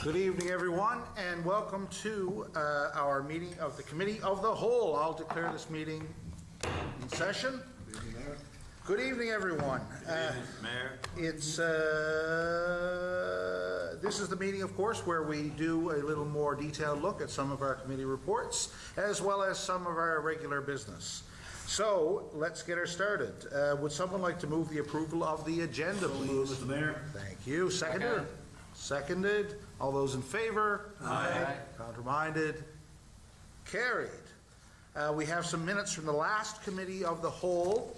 Good evening, everyone, and welcome to our meeting of the Committee of the Whole. I'll declare this meeting in session. Good evening, Mayor. Good evening, everyone. Mayor. This is the meeting, of course, where we do a little more detailed look at some of our committee reports, as well as some of our regular business. So let's get her started. Would someone like to move the approval of the agenda, please? Mr. Mayor. Thank you. Seconded? Seconded. All those in favor? Aye. Counterminded? Carried. We have some minutes from the last Committee of the Whole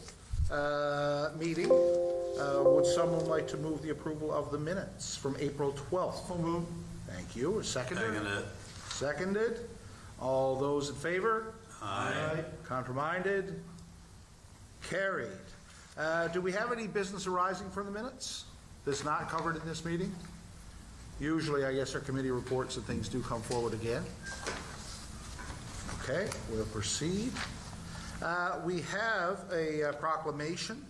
meeting. Would someone like to move the approval of the minutes from April 12th? So moved. Thank you. Seconded? Seconded. Seconded. All those in favor? Aye. Counterminded? Carried. Do we have any business arising from the minutes that's not covered in this meeting? Usually, I guess, our committee reports and things do come forward again. Okay, we'll proceed. We have a proclamation.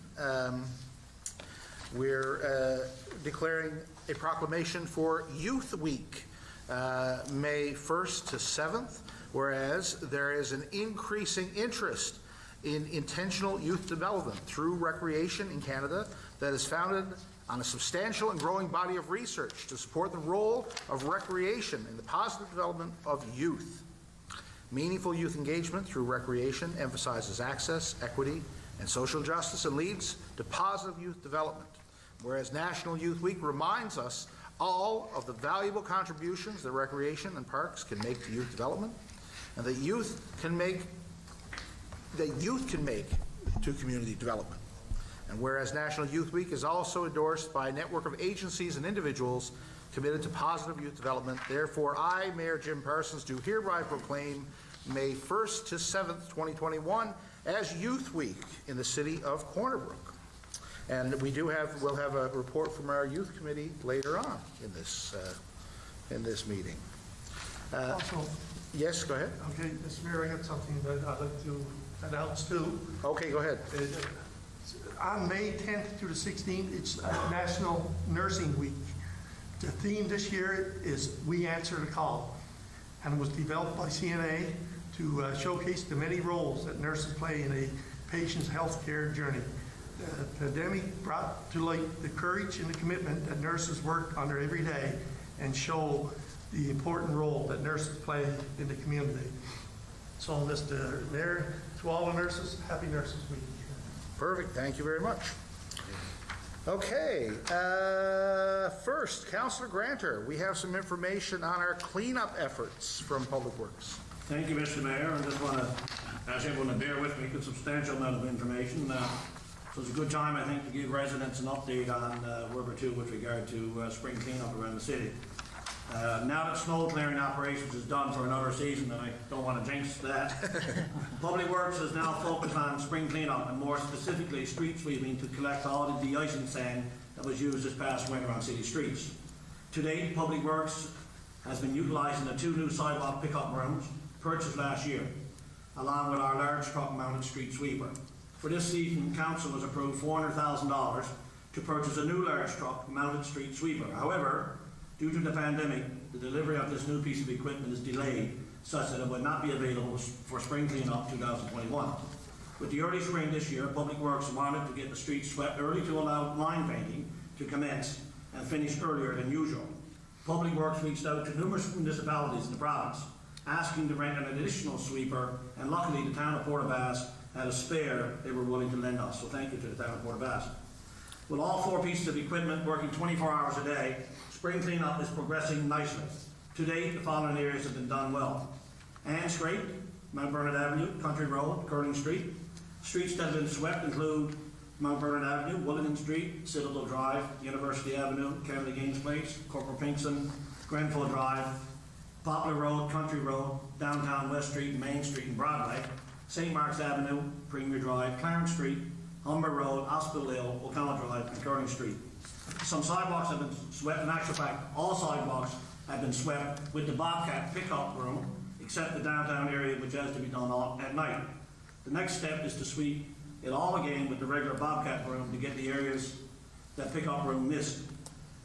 We're declaring a proclamation for Youth Week, May 1st to 7th, whereas there is an increasing interest in intentional youth development through recreation in Canada that is founded on a substantial and growing body of research to support the role of recreation in the positive development of youth. Meaningful youth engagement through recreation emphasizes access, equity, and social justice and leads to positive youth development. Whereas National Youth Week reminds us all of the valuable contributions that recreation and parks can make to youth development, and that youth can make to community development. And whereas National Youth Week is also endorsed by a network of agencies and individuals committed to positive youth development, therefore I, Mayor Jim Parsons, do hereby proclaim May 1st to 7th, 2021 as Youth Week in the city of Corner Brook. And we'll have a report from our youth committee later on in this meeting. Also, Yes, go ahead. okay, Mr. Mayor, I got something that I'd like to announce too. Okay, go ahead. On May 10th through the 16th, it's National Nursing Week. The theme this year is We Answer the Call, and it was developed by CNA to showcase the many roles that nurses play in a patient's healthcare journey. The pandemic brought to light the courage and the commitment that nurses work under every day and show the important role that nurses play in the community. So, Mr. Mayor, to all the nurses, happy Nurses Week. Perfect, thank you very much. Okay, first, Councillor Granter, we have some information on our cleanup efforts from Public Works. Thank you, Mr. Mayor. I just want to ask everyone to bear with me. It's a substantial amount of information. So it's a good time, I think, to give residents an update on where we're to with regard to spring cleanup around the city. Now that snow clearing operations is done for another season, and I don't want to jinx that, Public Works is now focused on spring cleanup and more specifically street sweeping to collect all the de-icing sand that was used this past winter on city streets. To date, Public Works has been utilising the 2 new sidewalk pickup rooms purchased last year, along with our large truck mounted street sweeper. For this season, Council has approved $400,000 to purchase a new large truck mounted street sweeper. However, due to the pandemic, the delivery of this new piece of equipment is delayed such that it would not be available for spring cleanup 2021. With the early spring this year, Public Works wanted to get the streets swept early to allow line painting to commence and finish earlier than usual. Public Works reached out to numerous municipalities in the province asking to rent an additional sweeper, and luckily the town of Portabass had a spare they were willing to lend us, so thank you to the town of Portabass. With all 4 pieces of equipment working 24 hours a day, spring cleanup is progressing nicely. To date, the following areas have been done well: Ann Street, Mount Bernard Avenue, Country Road, Curling Street. Streets that have been swept include Mount Bernard Avenue, Willigan Street, Citadel Drive, University Avenue, Kennedy Gaines Place, Corporal Pinkston, Grenfell Drive, Poplar Road, Country Road, Downtown West Street, Main Street and Broadway, St. Mark's Avenue, Premier Drive, Clarence Street, Humber Road, Hospital Hill, O'Connell Drive and Curling Street. Some sidewalks have been swept. In actual fact, all sidewalks have been swept with the Bobcat pickup room, except the downtown area, which has to be done at night. The next step is to sweep it all again with the regular Bobcat room to get the areas that pickup room missed.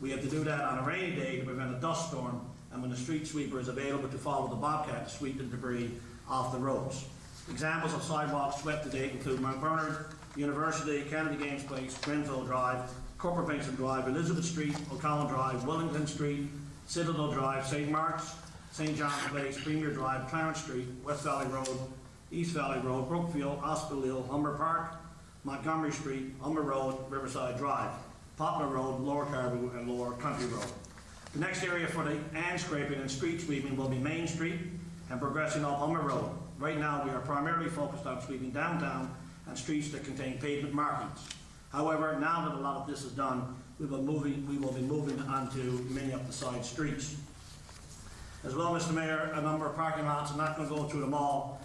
We have to do that on a rainy day to prevent a dust storm and when the street sweeper is available to follow the bobcat to sweep the debris off the roads. Examples of sidewalks swept to date include Mount Bernard, University, Kennedy Games Place, Grenville Drive, Corporate Basin Drive, Elizabeth Street, O'Connell Drive, Wellington Street, Citadel Drive, St. Mark's, St. John's Place, Premier Drive, Clarence Street, West Valley Road, East Valley Road, Brookfield, Hospital Hill, Humber Park, Montgomery Street, Humber Road, Riverside Drive, Poplar Road, Lower Caribou, and Lower Country Road. The next area for the hand scraping and street sweeping will be Main Street and progressing up Humber Road. Right now, we are primarily focused on sweeping downtown and streets that contain pavement markings. However, now that a lot of this is done, we will be moving on to many of the side streets. As well, Mr. Mayor, a number of parking lots, I'm not going to go through them all,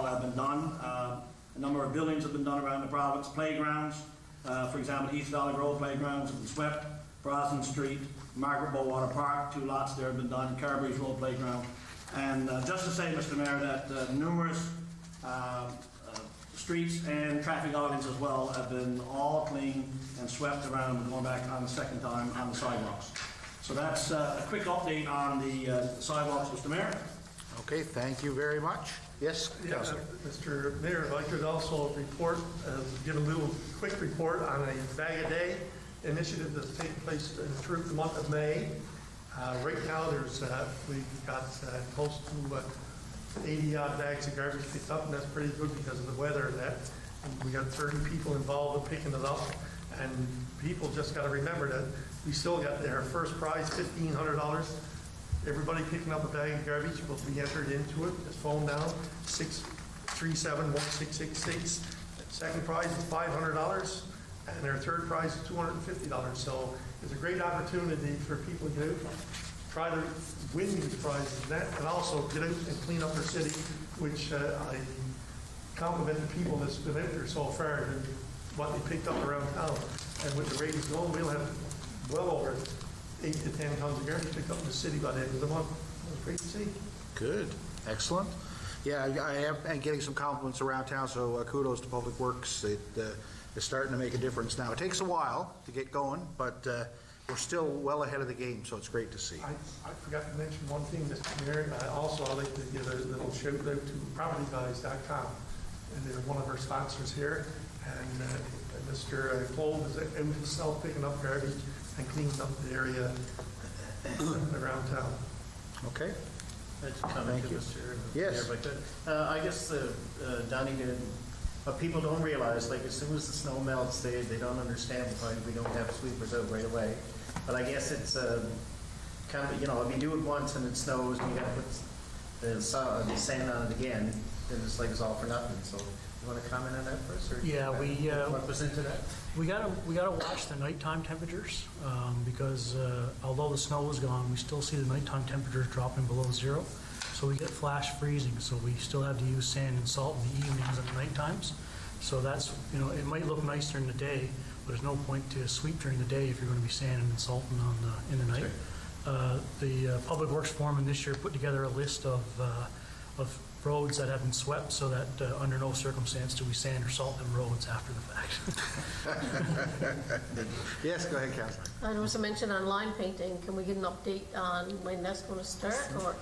have been done. A number of buildings have been done around the province. Playgrounds, for example, East Valley Road playgrounds have been swept. Brosnan Street, Margaret Bowater Park, 2 lots there have been done. Carberry's Road playground. And just to say, Mr. Mayor, that numerous streets and traffic islands as well have been all cleaned and swept around and going back on the second time on the sidewalks. So that's a quick update on the sidewalks, Mr. Mayor. Okay, thank you very much. Yes, Yeah, Councillor. Mr. Mayor, if I could also report, give a little quick report on a Bag a Day initiative that's taking place through the month of May. Right now, we've got close to 80-odd bags of garbage picked up, and that's pretty good because of the weather and that. And we got 30 people involved in picking it up, and people just got to remember that we still got their first prize, $1,500. Everybody picking up a bag of garbage will be entered into it. Just phone down, 637-1666. Second prize is $500, and their third prize is $250. So it's a great opportunity for people to get out, try to win these prizes, and also get out and clean up their city, which I compliment the people that's been out there so far and what they picked up around town. And with the ratings going, we'll have well over 8 to 10 tons of garbage picked up in the city by the end of the month. It was great to see. Good, excellent. Yeah, I am getting some compliments around town, so kudos to Public Works. It is starting to make a difference now. It takes a while to get going, but we're still well ahead of the game, so it's great to see. I forgot to mention one thing, Mr. Mayor. I'd like to give a little shout out to PropertyGuys.com. And they're one of our sponsors here. And Mr. Clove is out himself picking up garbage and cleaning up the area around town. Okay, Thank Thank you. Mr. Yes. Mayor, if I could. I guess Donnie did, but people don't realize, like, as soon as the snow melts, they don't understand why we don't have sweepers out right away. But I guess it's kind of, if you do it once and it snows and you got to put the sand on it again, then it's like it's all for nothing. So you want to comment on that first? Or Yeah, what was into that? we gotta watch the nighttime temperatures, because although the snow is gone, we still see the nighttime temperatures dropping below 0. So we get flash freezing, so we still have to use sand and salt in the evenings and night times. So that's, it might look nice during the day, but there's no point to sweep during the day if you're gonna be sanding and salting in the night. The Public Works foreman this year put together a list of roads that have been swept, so that under no circumstance do we sand or salt them roads after the fact. yes, go ahead, Councillor. There was a mention on line painting. Can we get an update on when that's going to start? Or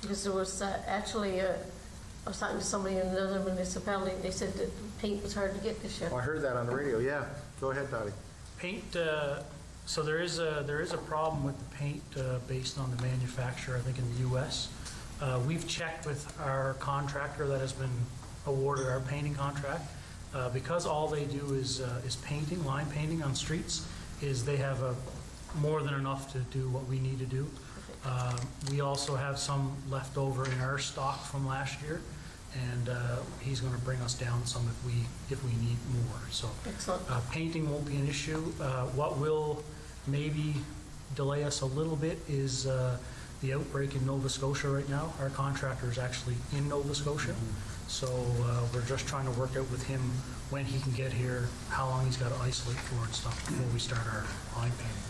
because there was actually I was talking to somebody in another municipality. They said that paint was hard to get this year. Oh, I heard that on the radio, yeah. Go ahead, Dottie. Paint, so there is a problem with the paint based on the manufacturer, I think, in the U.S. We've checked with our contractor that has been awarded our painting contract. Because all they do is painting, line painting on streets, is they have more than enough to do what we need to do. We also have some left over in our stock from last year, and he's going to bring us down some if we need more. So Excellent. painting won't be an issue. What will maybe delay us a little bit is the outbreak in Nova Scotia right now. Our contractor is actually in Nova Scotia, so we're just trying to work out with him when he can get here, how long he's got to isolate for and stuff before we start our line painting.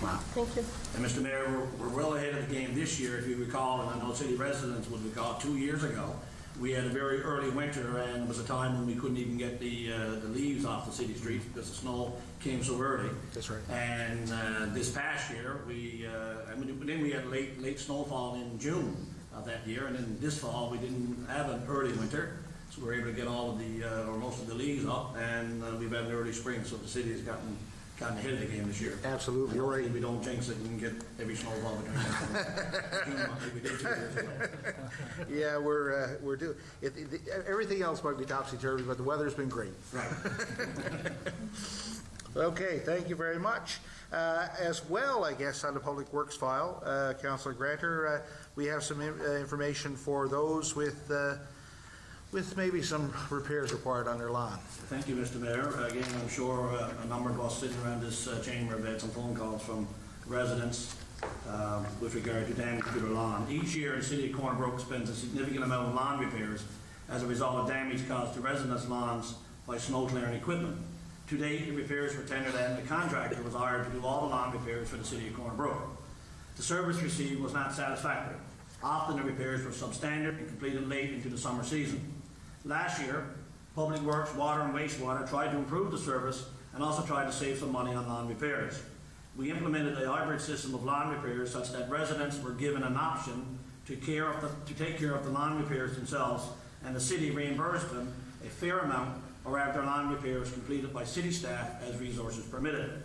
Wow. Thank you. And Mr. Mayor, we're well ahead of the game this year. If you recall, and I know city residents would recall, 2 years ago, We had a very early winter, and it was a time when we couldn't even get the leaves off the city streets because the snow came so early. That's right. And this past year, then we had late snowfall in June of that year, and then this fall we didn't have an early winter, so we were able to get all of the or most of the leaves up, and we've had an early spring, so the city has gotten ahead of the game this year. Absolutely, you're right. Hopefully we don't jinx it and get every snowball between June like we did 2 years ago. Yeah, we're due. Everything else might be topsy-turvy, but the weather's been great. Right. Okay, thank you very much. As well, I guess, on the Public Works file, Councillor Granter, we have some information for those with maybe some repairs required on their lawn. Thank you, Mr. Mayor. Again, I'm sure a number of us sitting around this chamber have had some phone calls from residents with regard to damage to their lawn. Each year, the City of Corner Brook spends a significant amount of lawn repairs as a result of damage caused to residents' lawns by snow clearing equipment. To date, the repairs were tendered and the contractor was hired to do all the lawn repairs for the City of Corner Brook. The service received was not satisfactory. Often the repairs were substandard and completed late into the summer season. Last year, Public Works, Water and Wastewater tried to improve the service and also tried to save some money on lawn repairs. We implemented a hybrid system of lawn repairs such that residents were given an option to take care of the lawn repairs themselves, and the city reimbursed them a fair amount or have their lawn repairs completed by city staff as resources permitted.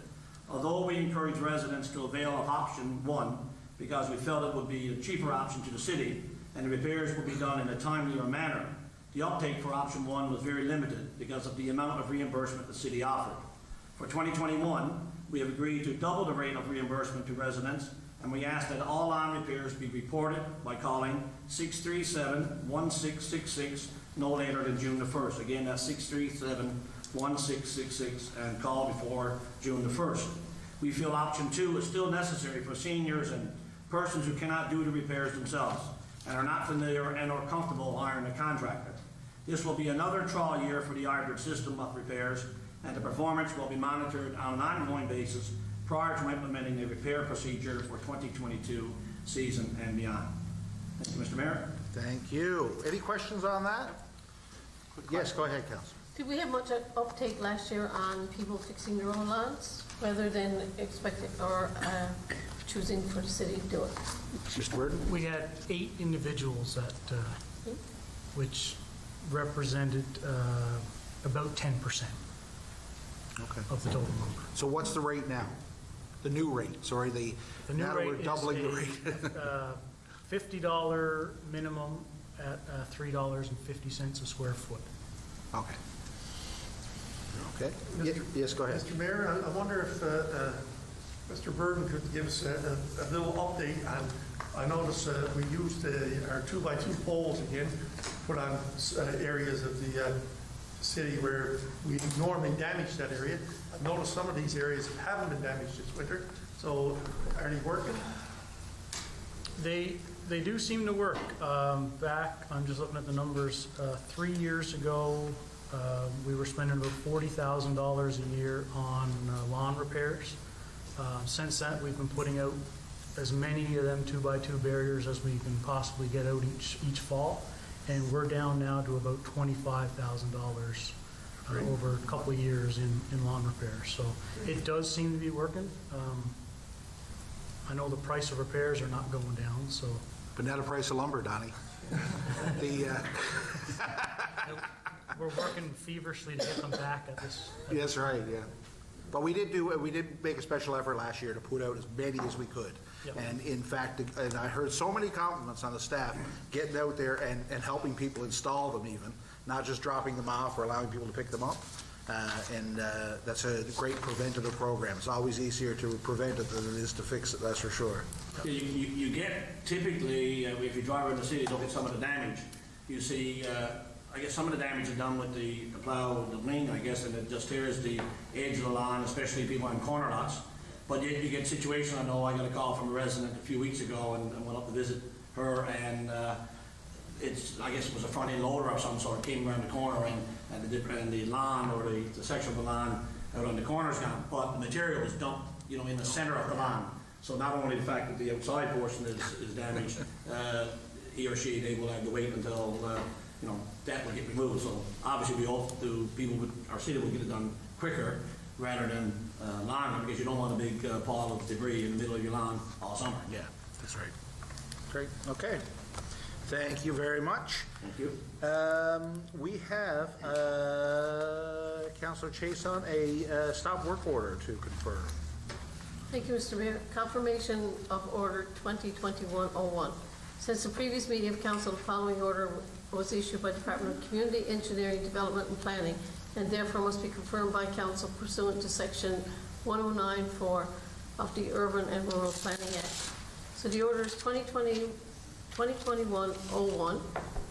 Although we encourage residents to avail of option 1 because we felt it would be a cheaper option to the city and the repairs would be done in a timelier manner, the uptake for option 1 was very limited because of the amount of reimbursement the city offered. For 2021, we have agreed to double the rate of reimbursement to residents, and we ask that all lawn repairs be reported by calling 637-1666 no later than June the 1st. Again, that's 637-1666 and call before June the 1st. We feel option 2 is still necessary for seniors and persons who cannot do the repairs themselves and are not familiar and or comfortable hiring a contractor. This will be another trial year for the hybrid system of repairs, and the performance will be monitored on an ongoing basis prior to implementing the repair procedure for 2022 season and beyond. Thank you, Mr. Mayor. Thank you. Any questions on that? Yes, go ahead, Councillor. Did we have much uptake last year on people fixing their own lawns rather than expecting or choosing for the city to do it? Mr. Burton? We had 8 individuals that, which represented about 10% Okay. of the total number. So what's the rate now? The new rate, sorry, The new now that rate we're doubling the rate. is a $50 minimum at $3.50 a square foot. Okay. Okay. Yes, go ahead. Mr. Mayor, I wonder if Mr. Burden could give us a little update on, I noticed we used our 2x2 poles again, put on areas of the city where we normally damage that area. I've noticed some of these areas haven't been damaged this winter, so are they working? They do seem to work. I'm just looking at the numbers, 3 years ago, we were spending about $40,000 a year on lawn repairs. Since that, we've been putting out as many of them 2x2 barriers as we can possibly get out each fall, and we're down now to about $25,000 over a couple of years in lawn repairs. So it does seem to be working. I know the price of repairs are not going down, so. But now the price of lumber, Donnie. We're working feverishly to get them back at this. That's right, yeah. But we did make a special effort last year to put out as many as we could. Yep. And in fact, and I heard so many compliments on the staff getting out there and helping people install them even, not just dropping them off or allowing people to pick them up. And that's a great preventative program. It's always easier to prevent it than it is to fix it, that's for sure. You get typically, if you drive around the city, look at some of the damage, you see, I guess some of the damage is done with the plow, the wing, I guess, and it just tears the edge of the lawn, especially people on corner lots. But yet you get situations, I know I got a call from a resident a few weeks ago and went up to visit her, and it's, I guess it was a front end loader of some sort, came around the corner and the lawn or the section of the lawn out on the corner's gone, but the material was dumped, in the center of the lawn. So not only the fact that the outside portion is damaged, he or she, they will have to wait until, that will get removed. So obviously we hope our city will get it done quicker rather than longer, because you don't want a big pile of debris in the middle of your lawn all summer. Yeah, that's right. Great, okay. Thank you very much. Thank you. We have, Councillor Chason, a stop work order to confirm. Thank you, Mr. Mayor. Confirmation of Order 2021-01. Since the previous meeting of council, the following order was issued by Department of Community Engineering, Development and Planning, and therefore must be confirmed by council pursuant to Section 109(4) of the Urban and Rural Planning Act. So the order is 2021-01.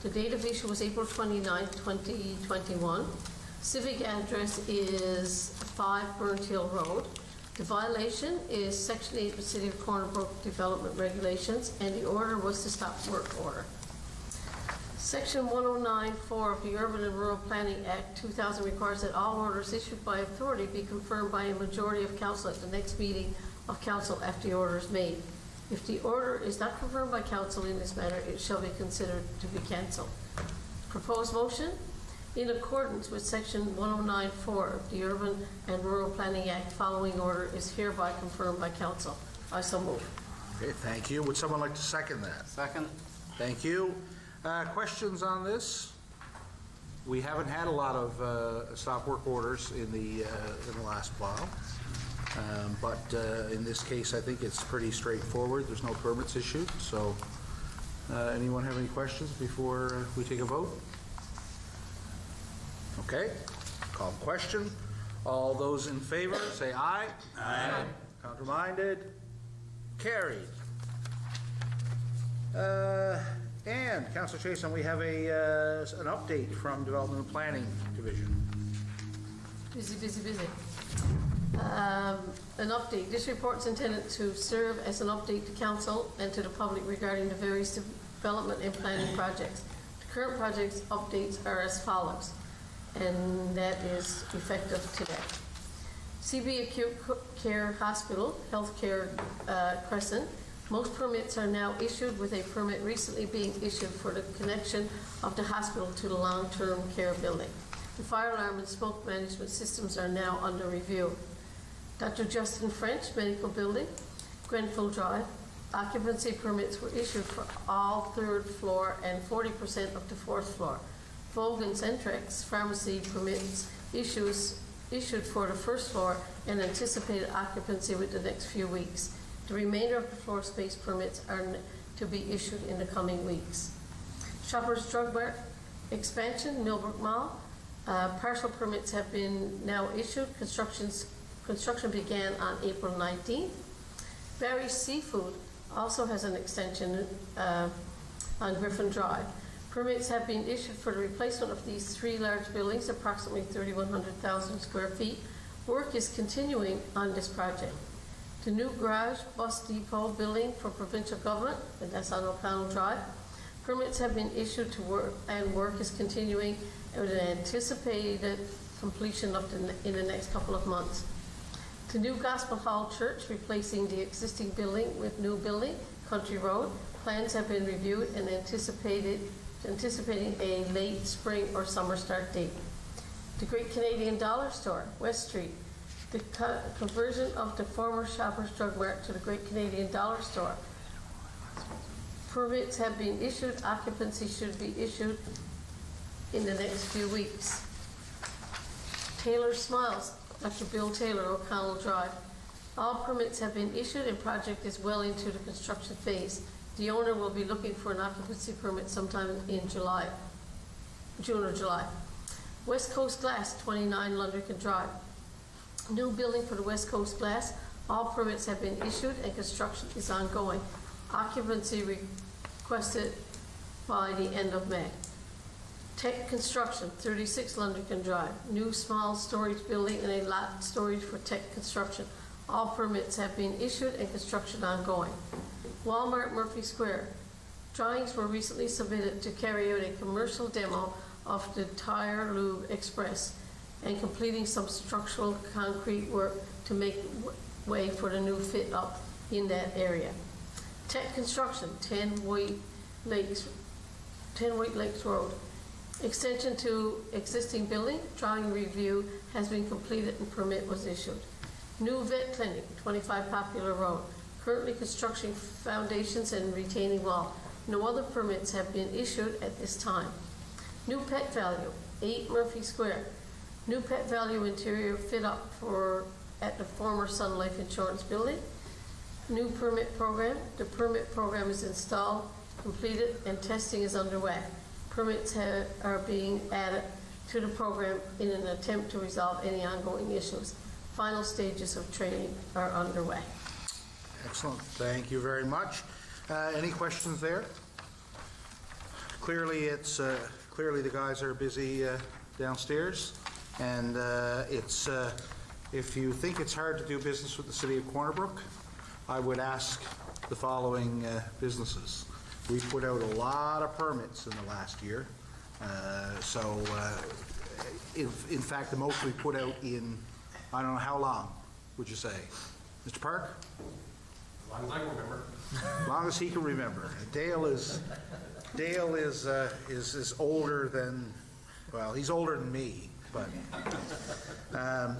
The date of issue was April 29, 2021. Civic address is 5 Burnt Hill Road. The violation is Section 8 of the City of Corner Brook Development Regulations, and the order was to stop work order. Section 109(4) of the Urban and Rural Planning Act 2000 requires that all orders issued by authority be confirmed by a majority of council at the next meeting of council after the order is made. If the order is not confirmed by council in this matter, it shall be considered to be cancelled. Proposed motion? In accordance with Section 109(4) of the Urban and Rural Planning Act, following order is hereby confirmed by council. I so move. Okay, thank you. Would someone like to second that? Second. Thank you. Questions on this? We haven't had a lot of stop work orders in the last while. But in this case, I think it's pretty straightforward. There's no permits issued. So anyone have any questions before we take a vote? Okay, call the question. All those in favor, say aye. Aye. Counterminded? Carried. And, Councillor Chason, we have an update from Development and Planning Division. Busy. An update. This report is intended to serve as an update to council and to the public regarding the various development and planning projects. The current projects updates are as follows, and that is effective today. CB Acute Care Hospital, Healthcare Crescent. Most permits are now issued, with a permit recently being issued for the connection of the hospital to the long-term care building. The fire alarm and smoke management systems are now under review. Dr. Justin French Medical Building, Grenfell Drive. Occupancy permits were issued for all 3rd floor and 40% of the 4th floor. Vogan's Entrex Pharmacy permits issued for the 1st floor and anticipated occupancy within the next few weeks. The remainder of the floor space permits are to be issued in the coming weeks. Shoppers Drug Mart expansion, Millbrook Mall. Partial permits have been now issued. Construction began on April 19th. Barry's Seafood also has an extension on Griffin Drive. Permits have been issued for the replacement of these 3 large buildings, approximately 3,100,000 square feet. Work is continuing on this project. The new garage bus depot building for provincial government, and that's on O'Connell Drive. Permits have been issued to work, and work is continuing with an anticipated completion in the next couple of months. The new Gospel Hall Church, replacing the existing building with new building, Country Road. Plans have been reviewed and anticipating a late spring or summer start date. The Great Canadian Dollar Store, West Street. The conversion of the former Shoppers Drug Mart to the Great Canadian Dollar Store. Permits have been issued. Occupancy should be issued in the next few weeks. Taylor Smiles, Dr. Bill Taylor, O'Connell Drive. All permits have been issued and project is well into the construction phase. The owner will be looking for an occupancy permit sometime in June or July. West Coast Glass, 29 Lundrican Drive. New building for the West Coast Glass. All permits have been issued and construction is ongoing. Occupancy requested by the end of May. Tech Construction, 36 Lundrican Drive. New small storage building and a lot storage for Tech Construction. All permits have been issued and construction ongoing. Walmart Murphy Square. Drawings were recently submitted to carry out a commercial demo of the Tire Lube Express and completing some structural concrete work to make way for the new fit up in that area. Tech Construction, 10 White Lakes Road. Extension to existing building, drawing review has been completed and permit was issued. New vet clinic, 25 Popular Road. Currently construction foundations and retaining wall. No other permits have been issued at this time. New pet value, 8 Murphy Square. New pet value interior fit up at the former Sun Life Insurance building. New permit program. The permit program is installed, completed, and testing is underway. Permits are being added to the program in an attempt to resolve any ongoing issues. Final stages of training are underway. Excellent. Thank you very much. Any questions there? Clearly, clearly the guys are busy downstairs, and if you think it's hard to do business with the city of Corner Brook, I would ask the following businesses. We put out a lot of permits in the last year. In fact, the most we put out in, I don't know how long, would you say? Mr. Park? As long as I can remember. As long as he can remember. Dale is older than, well, he's older than me, but,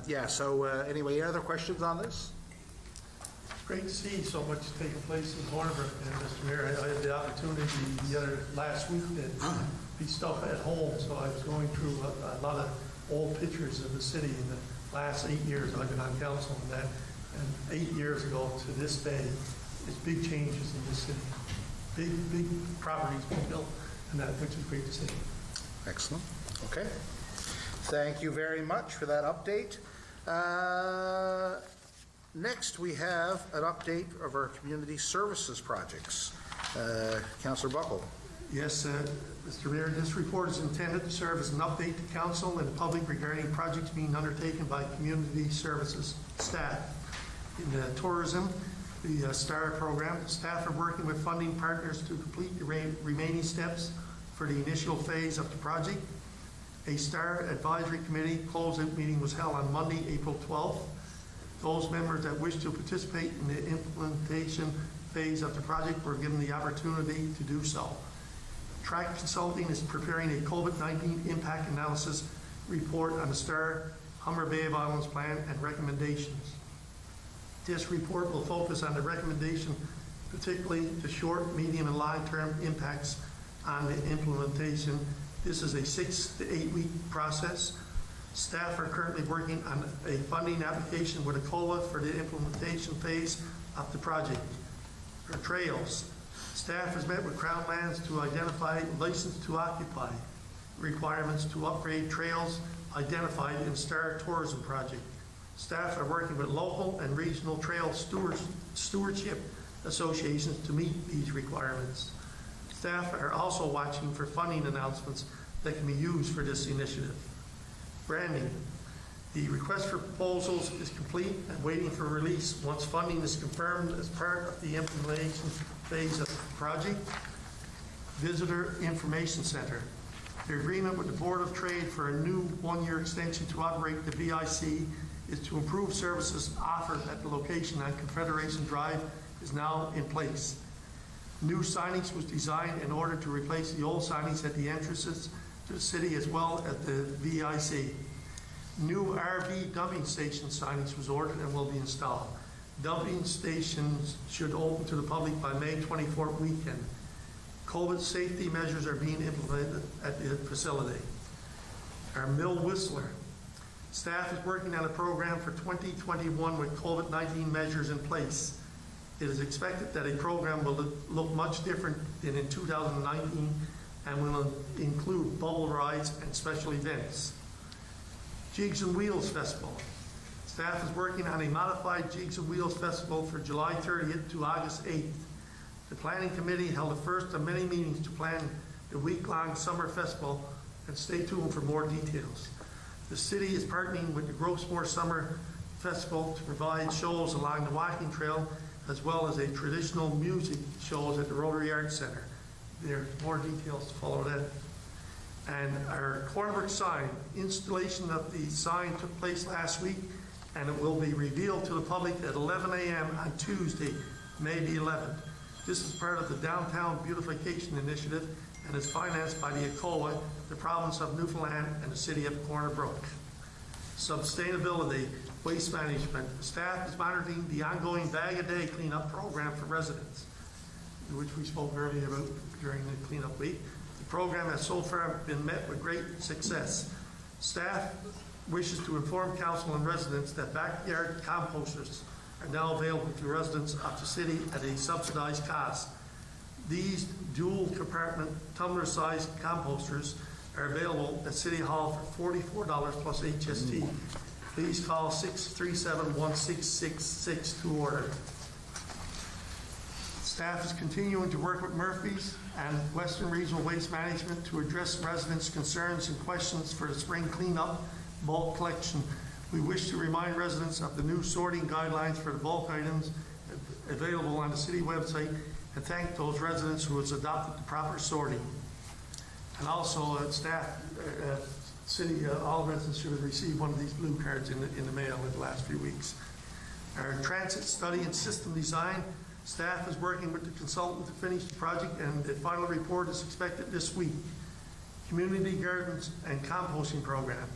yeah, so anyway, any other questions on this? Great to see so much taking place in Corner Brook. And Mr. Mayor, I had the opportunity last week to be stuff at home, so I was going through a lot of old pictures of the city in the last 8 years I've been on council and that. And 8 years ago to this day, there's big changes in this city. Big properties being built, and that, which is great to see. Excellent. Okay. Thank you very much for that update. Next, we have an update of our community services projects. Councillor Buckle. Yes, Mr. Mayor, this report is intended to serve as an update to council and the public regarding projects being undertaken by community services staff. In tourism, the STAR program, staff are working with funding partners to complete the remaining steps for the initial phase of the project. A STAR advisory committee closeout meeting was held on Monday, April 12th. Those members that wish to participate in the implementation phase of the project were given the opportunity to do so. Track Consulting is preparing a COVID-19 impact analysis report on the STAR Humber Bay of Islands plan and recommendations. This report will focus on the recommendation, particularly the short, medium, and long-term impacts on the implementation. This is a 6 to 8 week process. Staff are currently working on a funding application with ACOLA for the implementation phase of the project. For trails, staff has met with Crown Lands to identify license to occupy requirements to upgrade trails identified in STAR Tourism Project. Staff are working with local and regional trail stewardship associations to meet these requirements. Staff are also watching for funding announcements that can be used for this initiative. Branding. The request for proposals is complete and waiting for release once funding is confirmed as part of the implementation phase of the project. Visitor Information Center. The agreement with the Board of Trade for a new 1-year extension to operate the VIC is to improve services offered at the location on Confederation Drive is now in place. New signage was designed in order to replace the old signage at the entrances to the city as well as the VIC. New RV dumping station signage was ordered and will be installed. Dumping stations should open to the public by May 24th weekend. COVID safety measures are being implemented at the facility. Our Mill Whistler. Staff is working on a program for 2021 with COVID-19 measures in place. It is expected that a program will look much different than in 2019 and will include bubble rides and special events. Jigs and Wheels Festival. Staff is working on a modified Jigs and Wheels Festival for July 30th to August 8th. The Planning Committee held the first of many meetings to plan the week-long summer festival, and stay tuned for more details. The city is partnering with the Grossmore Summer Festival to provide shows along the walking trail as well as a traditional music shows at the Rotary Arts Center. There's more details to follow that. And our Corner Brook sign, installation of the sign took place last week, and it will be revealed to the public at 11 a.m. on Tuesday, May the 11th. This is part of the Downtown Beautification Initiative and is financed by the ECOA, the province of Newfoundland, and the city of Corner Brook. Sustainability, waste management. Staff is monitoring the ongoing Bag a Day cleanup program for residents, which we spoke earlier about during the cleanup week. The program has so far been met with great success. Staff wishes to inform council and residents that backyard composters are now available to residents of the city at a subsidized cost. These dual compartment tumbler-sized composters are available at City Hall for $44 plus HST. Please call 637-1666 to order. Staff is continuing to work with Murphy's and Western Regional Waste Management to address residents' concerns and questions for the spring cleanup bulk collection. We wish to remind residents of the new sorting guidelines for the bulk items available on the city website and thank those residents who has adopted the proper sorting. And also, all residents should have received one of these blue cards in the mail in the last few weeks. Our transit study and system design. Staff is working with the consultant to finish the project, and the final report is expected this week. Community gardens and composting program.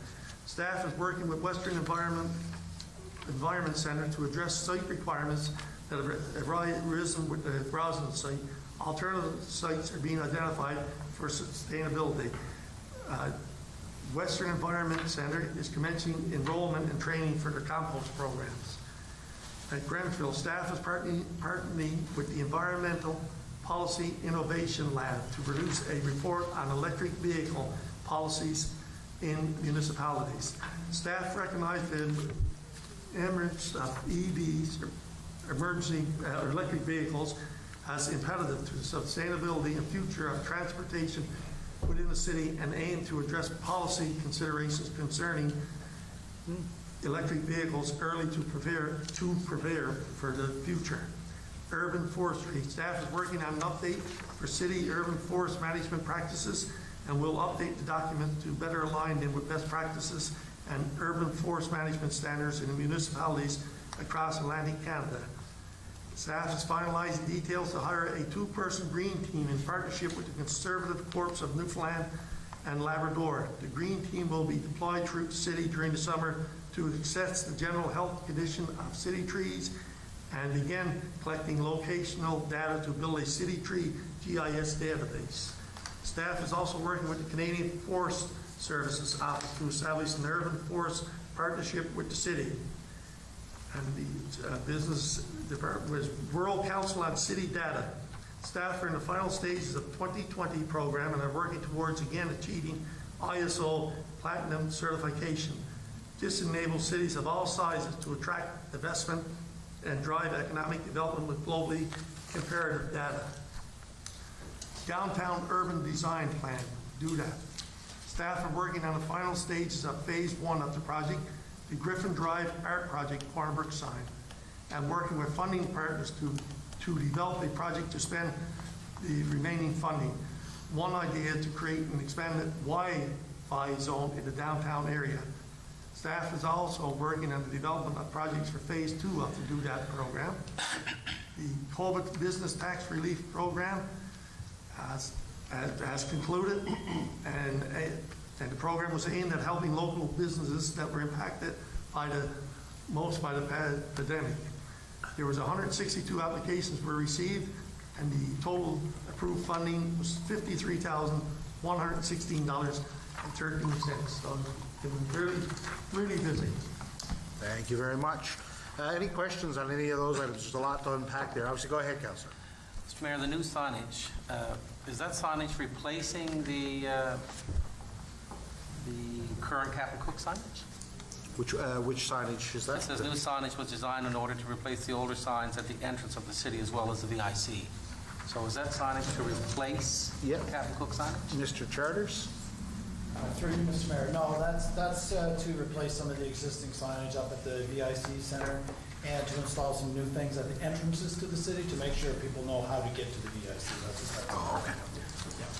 Staff is working with Western Environment Center to address site requirements that have arisen with the Roslyn site. Alternative sites are being identified for sustainability. Western Environment Center is commencing enrollment and training for their compost programs. At Grenfell, staff is partnering with the Environmental Policy Innovation Lab to produce a report on electric vehicle policies in municipalities. Staff recognize the emergence of EVs, emergency electric vehicles, as imperative to the sustainability and future of transportation within the city and aim to address policy considerations concerning electric vehicles early to prepare for the future. Urban forestry. Staff is working on an update for city urban forest management practices and will update the document to better align them with best practices and urban forest management standards in the municipalities across Atlantic Canada. Staff is finalizing details to hire a two-person green team in partnership with the Conservative Corps of Newfoundland and Labrador. The green team will be deployed through the city during the summer to assess the general health condition of city trees and begin collecting locational data to build a city tree GIS database. Staff is also working with the Canadian Forest Services Office to establish an urban forest partnership with the city. And the business department was Rural Council on City Data. Staff are in the final stages of 2020 program and are working towards again achieving ISO Platinum certification. This enables cities of all sizes to attract investment and drive economic development with globally comparative data. Downtown Urban Design Plan, do that. Staff are working on the final stages of phase 1 of the project, the Griffin Drive Art Project Corner Brook sign, and working with funding partners to develop a project to spend the remaining funding. One idea to create an expanded Wi-Fi zone in the downtown area. Staff is also working on the development of projects for phase 2 of the Do That program. The COVID Business Tax Relief Program has concluded, and the program was aimed at helping local businesses that were impacted most by the pandemic. There was 162 applications were received, and the total approved funding was $53,116.13. So it was really busy. Thank you very much. Any questions on any of those items? There's a lot to unpack there. Obviously, go ahead, Councillor. Mr. Mayor, the new signage, is that signage replacing the current Captain Cook signage? Which signage is that? It says new signage was designed in order to replace the older signs at the entrance of the city as well as the VIC. So is that signage to replace Captain Cook signage? Mr. Charters? Through you, Mr. Mayor. No, that's to replace some of the existing signage up at the VIC Center and to install some new things at the entrances to the city to make sure people know how to get to the VIC. Okay.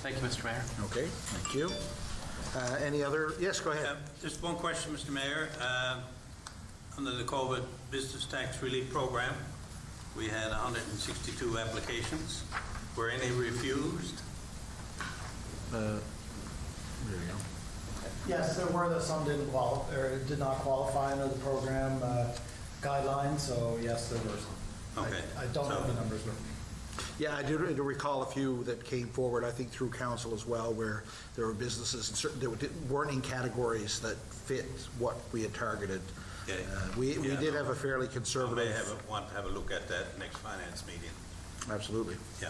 Thank you, Mr. Mayor. Okay, thank you. Any other? Yes, go ahead. Just one question, Mr. Mayor. Under the COVID Business Tax Relief Program, we had 162 applications. Were any refused? There you go. Yes, there were some didn't qualify, or did not qualify under the program guidelines, so yes, there were some. Okay. I don't have the numbers with me. Yeah, I do recall a few that came forward, I think through council as well, where there were businesses and certain, that weren't in categories that fit what we had targeted. Okay. We Yeah, did no. have a fairly I conservative. may want to have a look at that next finance meeting. Absolutely. Yeah.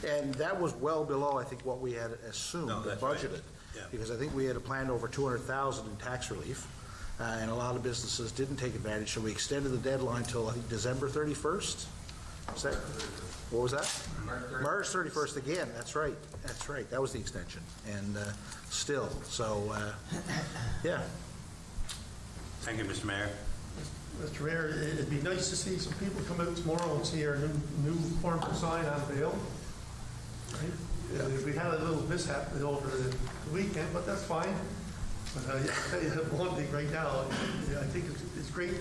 And that was well below, I think, what we had assumed No, and that's right. budgeted. Yeah. Because I think we had planned over 200,000 in tax relief, and a lot of businesses didn't take advantage, so we extended the deadline till, I think, December 31st? Is that, what was that? March 31st again, that's right, that was the extension, and still, so, yeah. Thank you, Mr. Mayor. Mr. Mayor, it'd be nice to see some people come out tomorrow and see our new Cornbrook sign unveiled. Right? We had a little mishap over the weekend, but that's fine. But I tell you one thing right now, I think it's great.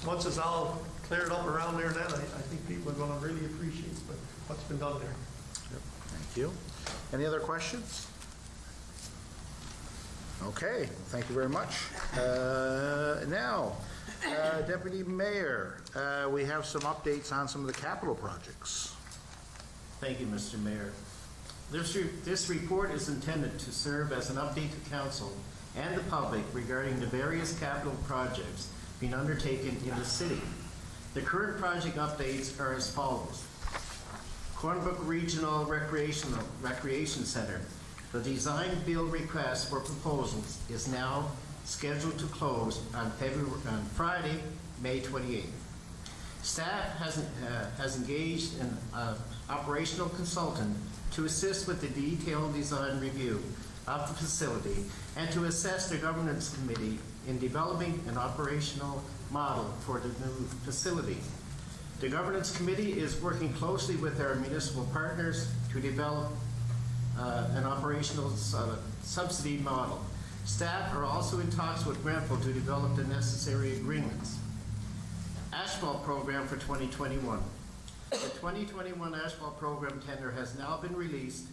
Once it's all cleared up around there, then I think people are going to really appreciate what's been done there. Thank you. Any other questions? Okay, thank you very much. Now, Deputy Mayor, we have some updates on some of the capital projects. Thank you, Mr. Mayor. This report is intended to serve as an update to council and the public regarding the various capital projects being undertaken in the city. The current project updates are as follows. Cornbrook Regional Recreation Center. The design build request for proposals is now scheduled to close on Friday, May 28th. Staff has engaged an operational consultant to assist with the detailed design review of the facility and to assess the governance committee in developing an operational model for the new facility. The governance committee is working closely with our municipal partners to develop an operational subsidy model. Staff are also in talks with Grenfell to develop the necessary agreements. Asphalt program for 2021. The 2021 asphalt program tender has now been released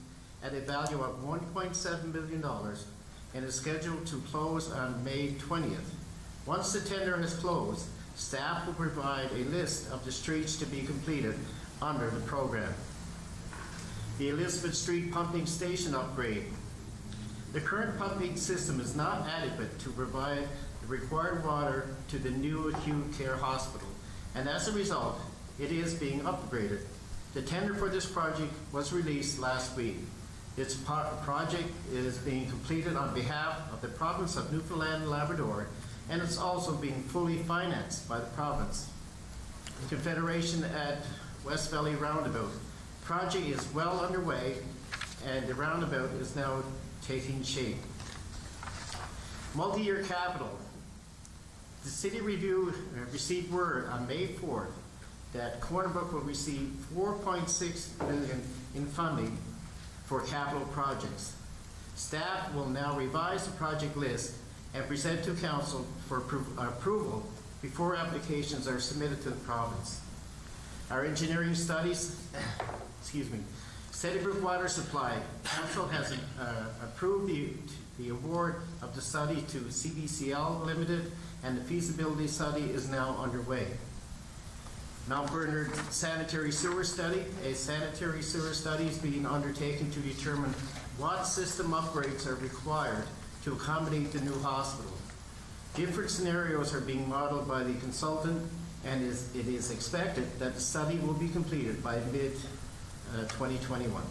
at a value of $1.7 billion and is scheduled to close on May 20th. Once the tender has closed, staff will provide a list of the streets to be completed under the program. The Elizabeth Street pumping station upgrade. The current pumping system is not adequate to provide the required water to the new acute care hospital, and as a result, it is being upgraded. The tender for this project was released last week. This project is being completed on behalf of the province of Newfoundland and Labrador, and it's also being fully financed by the province. Confederation at West Valley Roundabout. Project is well underway, and the roundabout is now taking shape. Multi-year capital. The city review received word on May 4th that Cornbrook will receive $4.6 million in funding for capital projects. Staff will now revise the project list and present to council for approval before applications are submitted to the province. Our engineering studies, Steady Brook Water Supply. Council has approved the award of the study to CBCL Limited, and the feasibility study is now underway. Mount Bernard Sanitary Sewer Study. A sanitary sewer study is being undertaken to determine what system upgrades are required to accommodate the new hospital. Different scenarios are being modeled by the consultant, and it is expected that the study will be completed by mid-2021.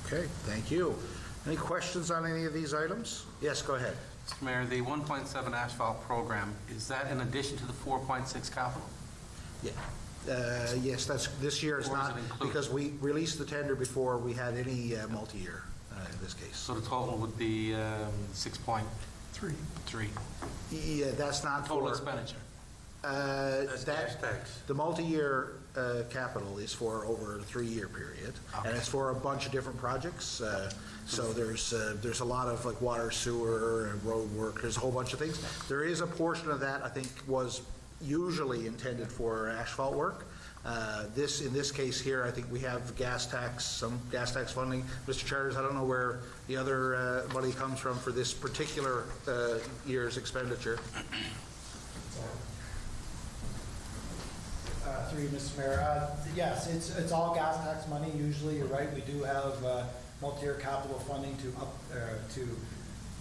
Okay, thank you. Any questions on any of these items? Yes, go ahead. Mr. Mayor, the 1.7 asphalt program, is that in addition to the 4.6 capital? Yeah. Yes, that's, this year is Or is not, it included? because we released the tender before we had any multi-year in this case. So the total would be 6.3. Yeah, that's not Total for, expenditure. That's gas tax. the multi-year capital is for over a 3-year period, and it's for a bunch of different projects. So there's a lot of like water, sewer, and road work. There's a whole bunch of things. There is a portion of that I think was usually intended for asphalt work, In this case here, I think we have gas tax, some gas tax funding. Mr. Charters, I don't know where the other money comes from for this particular year's expenditure. Through you, Mr. Mayor. Yes, it's all gas tax money. Usually, you're right, we do have multi-year capital funding to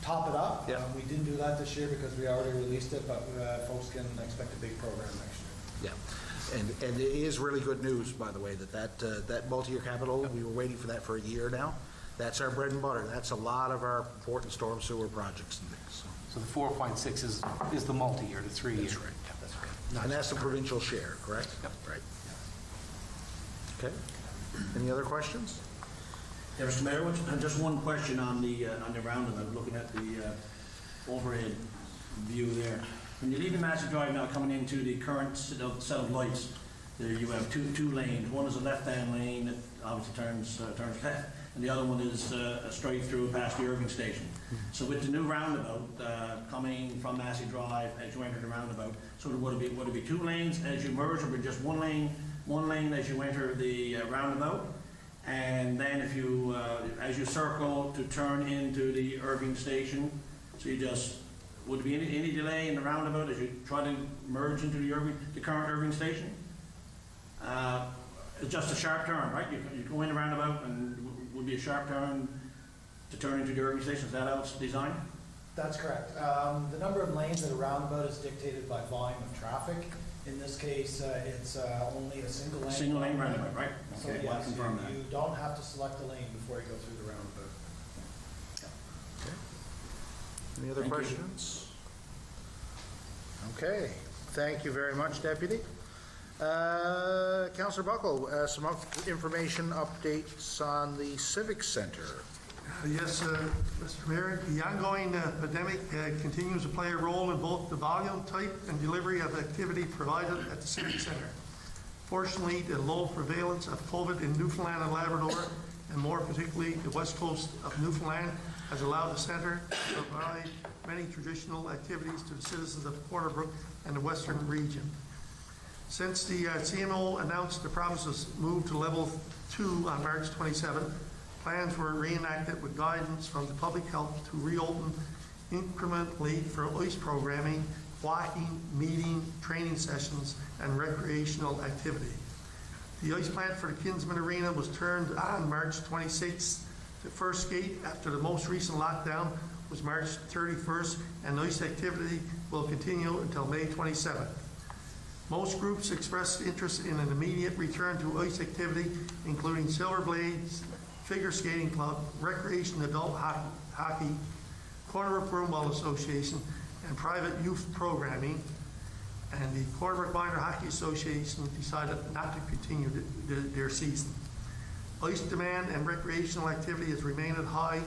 top it up. Yeah. We didn't do that this year because we already released it, but folks can expect a big program next year. Yeah, and it is really good news, by the way, that multi-year capital, we were waiting for that for a year now. That's our bread and butter. That's a lot of our important storm sewer projects and things. So the 4.6 is the multi-year, the 3 years. That's right. That's right. And that's the provincial share, correct? Yep. Right. Okay. Any other questions? Yeah, Mr. Mayor, just one question on the roundabout, looking at the overhead view there. When you leave the Massey Drive now coming into the current set of lights, there you have two lanes. One is a left-hand lane that obviously turns left, and the other one is straight through past the Irving Station. So with the new roundabout coming from Massey Drive as you enter the roundabout, so would it be 2 lanes as you merge, or would it be just one lane as you enter the roundabout? And then if you, as you circle to turn into the Irving Station, so you just, would there be any delay in the roundabout as you try to merge into the current Irving Station? It's just a sharp turn, right? You go in the roundabout and would be a sharp turn to turn into the Irving Station. Is that how it's designed? That's correct. The number of lanes at a roundabout is dictated by volume of traffic. In this case, it's only a single lane. Single lane roundabout, right? So Okay, well, yes, confirm that. you don't have to select a lane before you go through the roundabout. Any other Thank you. questions? Okay, thank you very much, Deputy. Councillor Buckle, some information updates on the Civic Center. Yes, Mr. Mayor, the ongoing pandemic continues to play a role in both the volume, type, and delivery of activity provided at the Civic Center. Fortunately, the low prevalence of COVID in Newfoundland and Labrador, and more particularly the west coast of Newfoundland, has allowed the center to provide many traditional activities to the citizens of Corner Brook and the western region. Since the CMO announced the province's move to level 2 on March 27, plans were reenacted with guidance from the public health to reopen incrementally for ice programming, walking, meeting, training sessions, and recreational activity. The ice plant for the Kinsman Arena was turned on March 26th. The first gate after the most recent lockdown was March 31st, and ice activity will continue until May 27th. Most groups expressed interest in an immediate return to ice activity, including Silver Blades, Figure Skating Club, Recreation Adult Hockey, Corner Brook Broomball Association, and private youth programming. And the Corner Brook Minor Hockey Association decided not to continue their season. Ice demand and recreational activity has remained high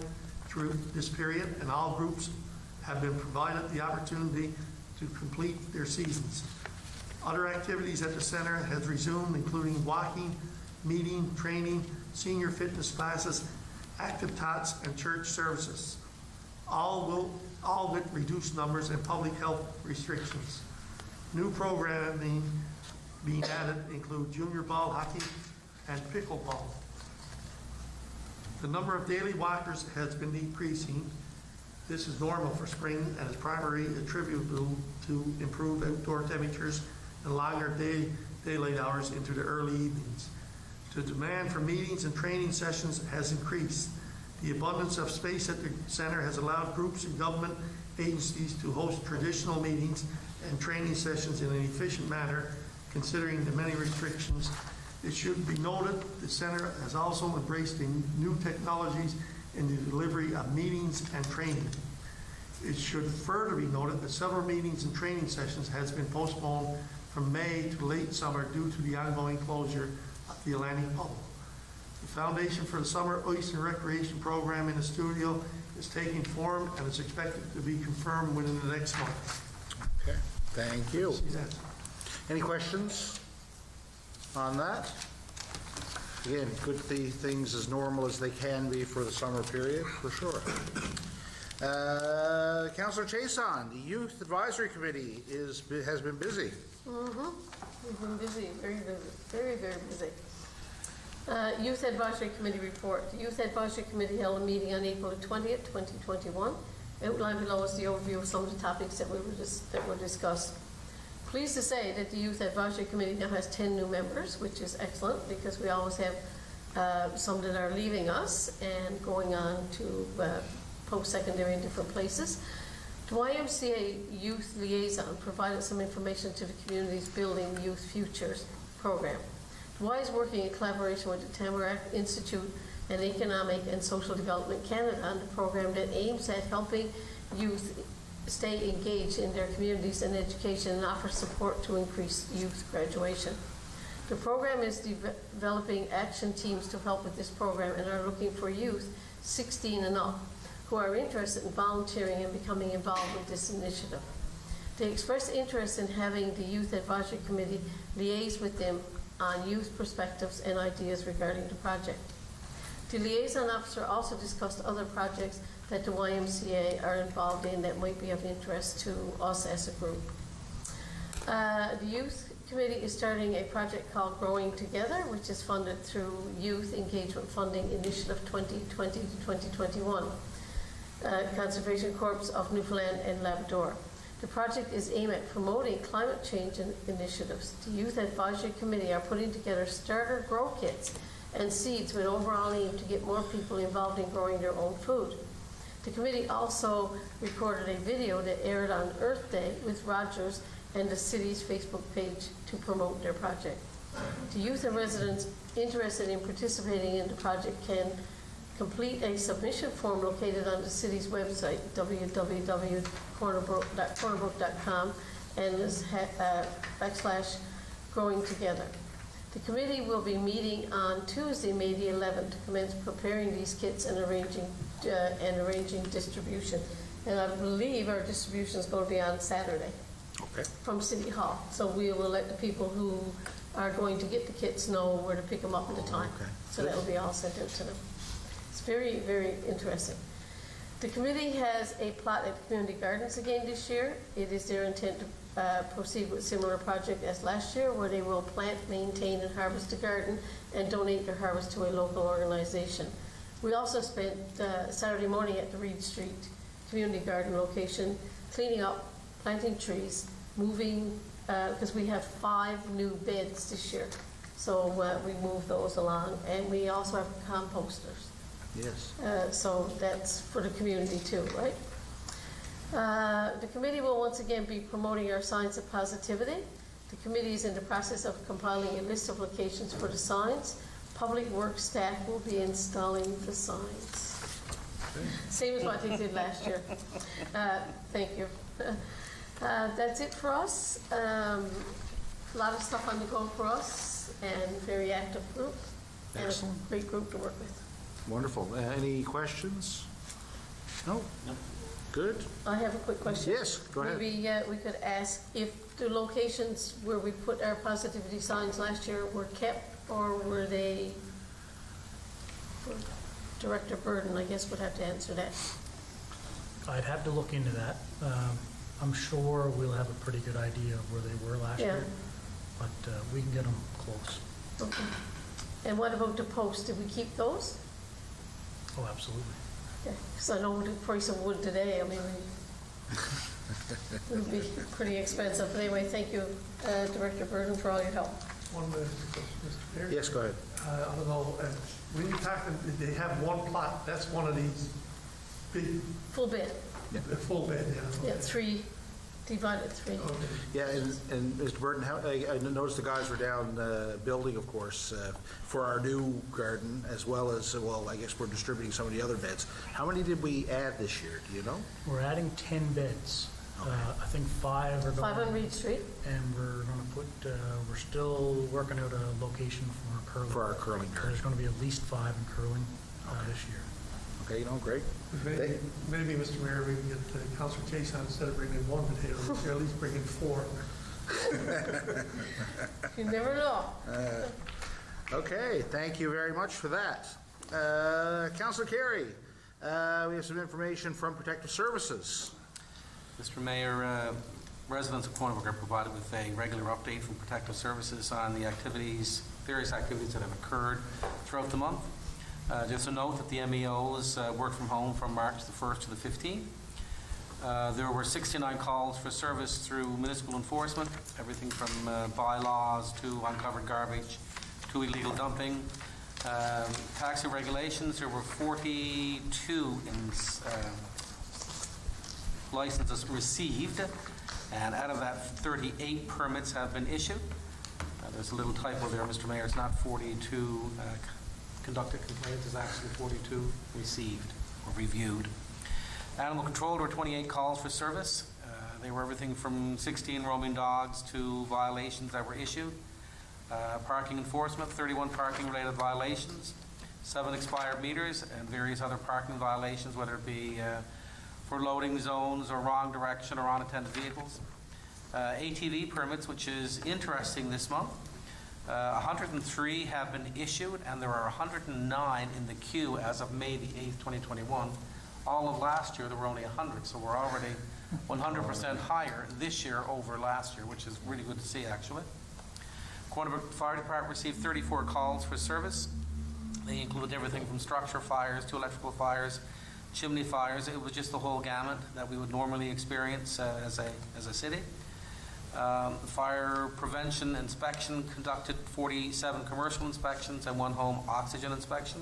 through this period, and all groups have been provided the opportunity to complete their seasons. Other activities at the center has resumed, including walking, meeting, training, senior fitness classes, active tots, and church services, all with reduced numbers and public health restrictions. New programming being added include junior ball hockey and pickleball. The number of daily walkers has been decreasing. This is normal for spring and is primarily attributable to improved outdoor temperatures and longer daylight hours into the early evenings. The demand for meetings and training sessions has increased. The abundance of space at the center has allowed groups and government agencies to host traditional meetings and training sessions in an efficient manner, considering the many restrictions. It should be noted the center has also embraced the new technologies in the delivery of meetings and training. It should further be noted that several meetings and training sessions has been postponed from May to late summer due to the ongoing closure of the Atlantic Bubble. The foundation for the summer ice and recreation program in the studio is taking form and is expected to be confirmed within the next month. Okay, thank you. See that? Any questions on that? Again, good things as normal as they can be for the summer period, for sure. Councillor Chason, the Youth Advisory Committee has been busy. We've been busy, very busy, very, very busy. Youth Advisory Committee report. The Youth Advisory Committee held a meeting on April 20th, 2021. Outlined below is the overview of some of the topics that were discussed. Pleased to say that the Youth Advisory Committee now has 10 new members, which is excellent because we always have some that are leaving us and going on to post-secondary in different places. The YMCA Youth Liaison provided some information to the community's Building Youth Futures program. The Y is working in collaboration with the Tamarack Institute and Economic and Social Development Canada on the program that aims at helping youth stay engaged in their communities and education and offer support to increase youth graduation. The program is developing action teams to help with this program and are looking for youth 16 and up who are interested in volunteering and becoming involved with this initiative. They expressed interest in having the Youth Advisory Committee liaise with them on youth perspectives and ideas regarding the project. The liaison officer also discussed other projects that the YMCA are involved in that might be of interest to us as a group. The Youth Committee is starting a project called Growing Together, which is funded through Youth Engagement Funding Initiative 2020 to 2021. Conservation Corps of Newfoundland and Labrador. The project is aimed at promoting climate change initiatives. The Youth Advisory Committee are putting together starter grow kits and seeds with overall aim to get more people involved in growing their own food. The committee also recorded a video that aired on Earth Day with Rogers and the city's Facebook page to promote their project. The youth and residents interested in participating in the project can complete a submission form located on the city's website, www.cornerbrook.com, and is /growing together. The committee will be meeting on Tuesday, May the 11th, to commence preparing these kits and arranging distribution. And I believe our distribution is going to be on Saturday. Okay. From City Hall. So we will let the people who are going to get the kits know where to pick them up at the time. Okay. So that will be all sent out to them. It's very, very interesting. The committee has a plot at the community gardens again this year. It is their intent to proceed with a similar project as last year, where they will plant, maintain, and harvest a garden and donate their harvest to a local organization. We also spent Saturday morning at the Reed Street Community Garden location, cleaning up, planting trees, moving, because we have 5 new beds this year. So we moved those along, and we also have composters. Yes. So that's for the community too, right? The committee will once again be promoting our signs of positivity. The committee is in the process of compiling a list of locations for the signs. Public Works staff will be installing the signs. Same as what they did last year. Thank you. That's it for us. A lot of stuff on the go for us, and very active group, and Excellent. a great group to work with. Wonderful. Any questions? No? No. Good? I have a quick question. Yes, go ahead. Maybe we could ask if the locations where we put our positivity signs last year were kept, or were they, Director Burden, I guess, would have to answer that. I'd have to look into that. I'm sure we'll have a pretty good idea of where they were last Yeah. year, but we can get them close. Okay. And what about the posts? Did we keep those? Oh, absolutely. Because I know the price of wood today, I mean, it would be pretty expensive. But anyway, thank you, Director Burden, for all your help. One minute, Mr. Mayor. Yes, go ahead. I don't know, when you talk, they have one plot, that's one of these big, Full bed, full bed, yeah. yeah, 3, divided 3. Okay. Yeah, and Mr. Burton, I noticed the guys were down building, of course, for our new garden, as well as, well, I guess we're distributing some of the other beds. How many did we add this year, do you know? We're adding 10 beds. I think 5 are going. 5 on Reed Street? And we're going to put, we're still working out a location for our curling. For our curling So garden. there's going to be at least 5 in curling this year. Okay, great. Maybe, Mr. Mayor, we can get Councilor Chase on, instead of bringing 1 potato, this year, at least bring in 4. You never know. Okay, thank you very much for that. Councilor Carey, we have some information from Protective Services. Mr. Mayor, residents of Corner Brook are provided with a regular update from Protective Services on the activities, various activities that have occurred throughout the month. Just a note that the MEOs worked from home from March the 1st to the 15th. There were 69 calls for service through municipal enforcement, everything from bylaws to uncovered garbage to illegal dumping. Taxi regulations, there were 42 licenses received, and out of that, 38 permits have been issued. There's a little typo there, Mr. Mayor. It's not 42 conducted complaints, it's actually 42 received or reviewed. Animal control, there were 28 calls for service. They were everything from 16 roaming dogs to violations that were issued. Parking enforcement, 31 parking-related violations, 7 expired meters, and various other parking violations, whether it be for loading zones or wrong direction or unattended vehicles. ATV permits, which is interesting this month. 103 have been issued, and there are 109 in the queue as of May the 8th, 2021. All of last year, there were only 100, so we're already 100% higher this year over last year, which is really good to see, actually. Corner Brook Fire Department received 34 calls for service. They included everything from structure fires to electrical fires, chimney fires. It was just the whole gamut that we would normally experience as a city. Fire prevention inspection conducted 47 commercial inspections and 1 home oxygen inspection.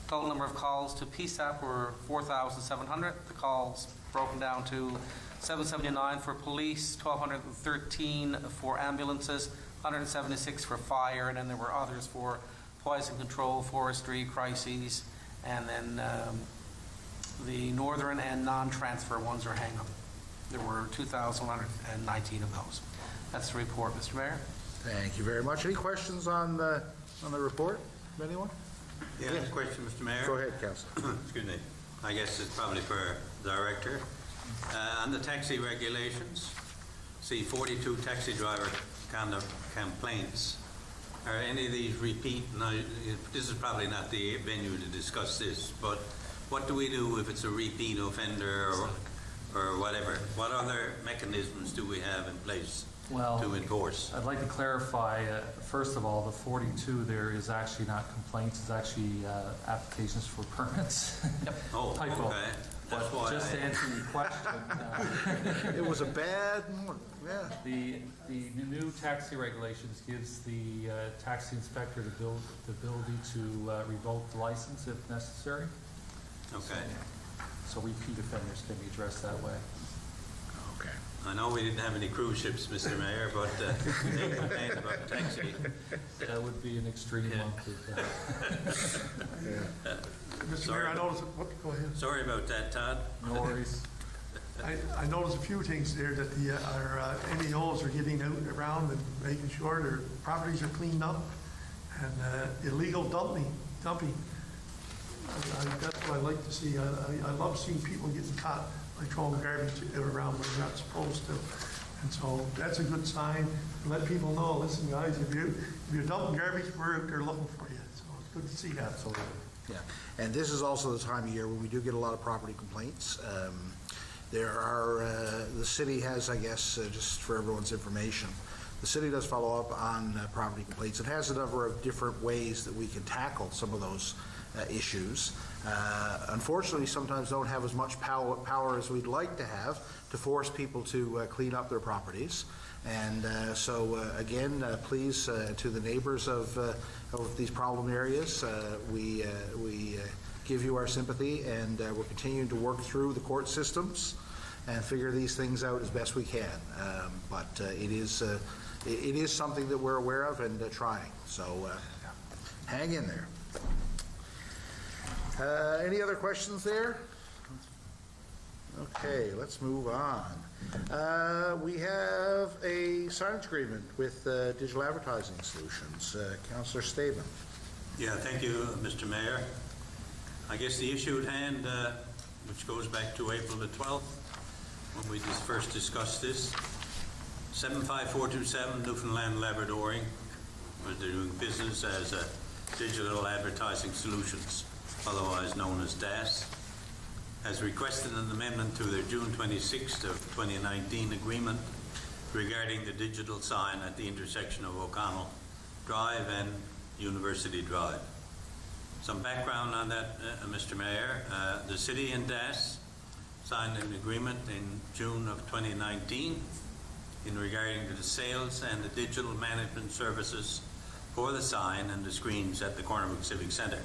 Total number of calls to PSAP were 4,700. The calls broken down to 779 for police, 1,213 for ambulances, 176 for fire, and then there were others for poison control, forestry, crises, and then the northern and non-transfer ones are hang-up. There were 2,119 of those. That's the report, Mr. Mayor. Thank you very much. Any questions on the report from anyone? Yeah, Yes. question, Mr. Mayor. Go ahead, Councillor. Excuse me. I guess it's probably for the director. On the taxi regulations, see 42 taxi driver kind of complaints. Are any of these repeat? Now, this is probably not the venue to discuss this, but what do we do if it's a repeat offender or whatever? What other mechanisms do we have in place to enforce? I'd like to clarify, first of all, the 42 there is actually not complaints, it's actually applications for permits. Oh, Typo. okay. That's But why just to answer your question, It was a bad morning, yeah. the new taxi regulations gives the taxi inspector the ability to revoke the license if necessary. Okay. So repeat offenders can be addressed that way. Okay. I know we didn't have any cruise ships, Mr. Mayor, but they complained about taxi. That would be an extreme month. Mr. Mayor, I noticed, go ahead. Sorry about that, Todd. No worries. I noticed a few things there that our MEOs are getting out and around and making sure their properties are cleaned up, and illegal dumping. That's what I like to see. I love seeing people getting caught by throwing garbage around where they're not supposed to. And so that's a good sign. Let people know, listen, guys, if you're dumping garbage, we're out there looking for you. So it's good to see that. Absolutely. Yeah, and this is also the time of year when we do get a lot of property complaints. There are, the city has, I guess, just for everyone's information, the city does follow up on property complaints. It has a number of different ways that we can tackle some of those issues. Unfortunately, sometimes don't have as much power as we'd like to have to force people to clean up their properties. And so again, please, to the neighbors of these problem areas, we give you our sympathy, and we're continuing to work through the court systems and figure these things out as best we can. But it is something that we're aware of and trying. So hang in there. Any other questions there? Okay, let's move on. We have a signage agreement with Digital Advertising Solutions. Councillor Staben. Yeah, thank you, Mr. Mayor. I guess the issue at hand, which goes back to April the 12th, when we first discussed this, 75427 Newfoundland Labradoring, where they're doing business as Digital Advertising Solutions, otherwise known as DAS, has requested an amendment to their June 26th of 2019 agreement regarding the digital sign at the intersection of O'Connell Drive and University Drive. Some background on that, Mr. Mayor. The city and DAS signed an agreement in June of 2019 in regarding to the sales and the digital management services for the sign and the screens at the Cornerbrook Civic Centre.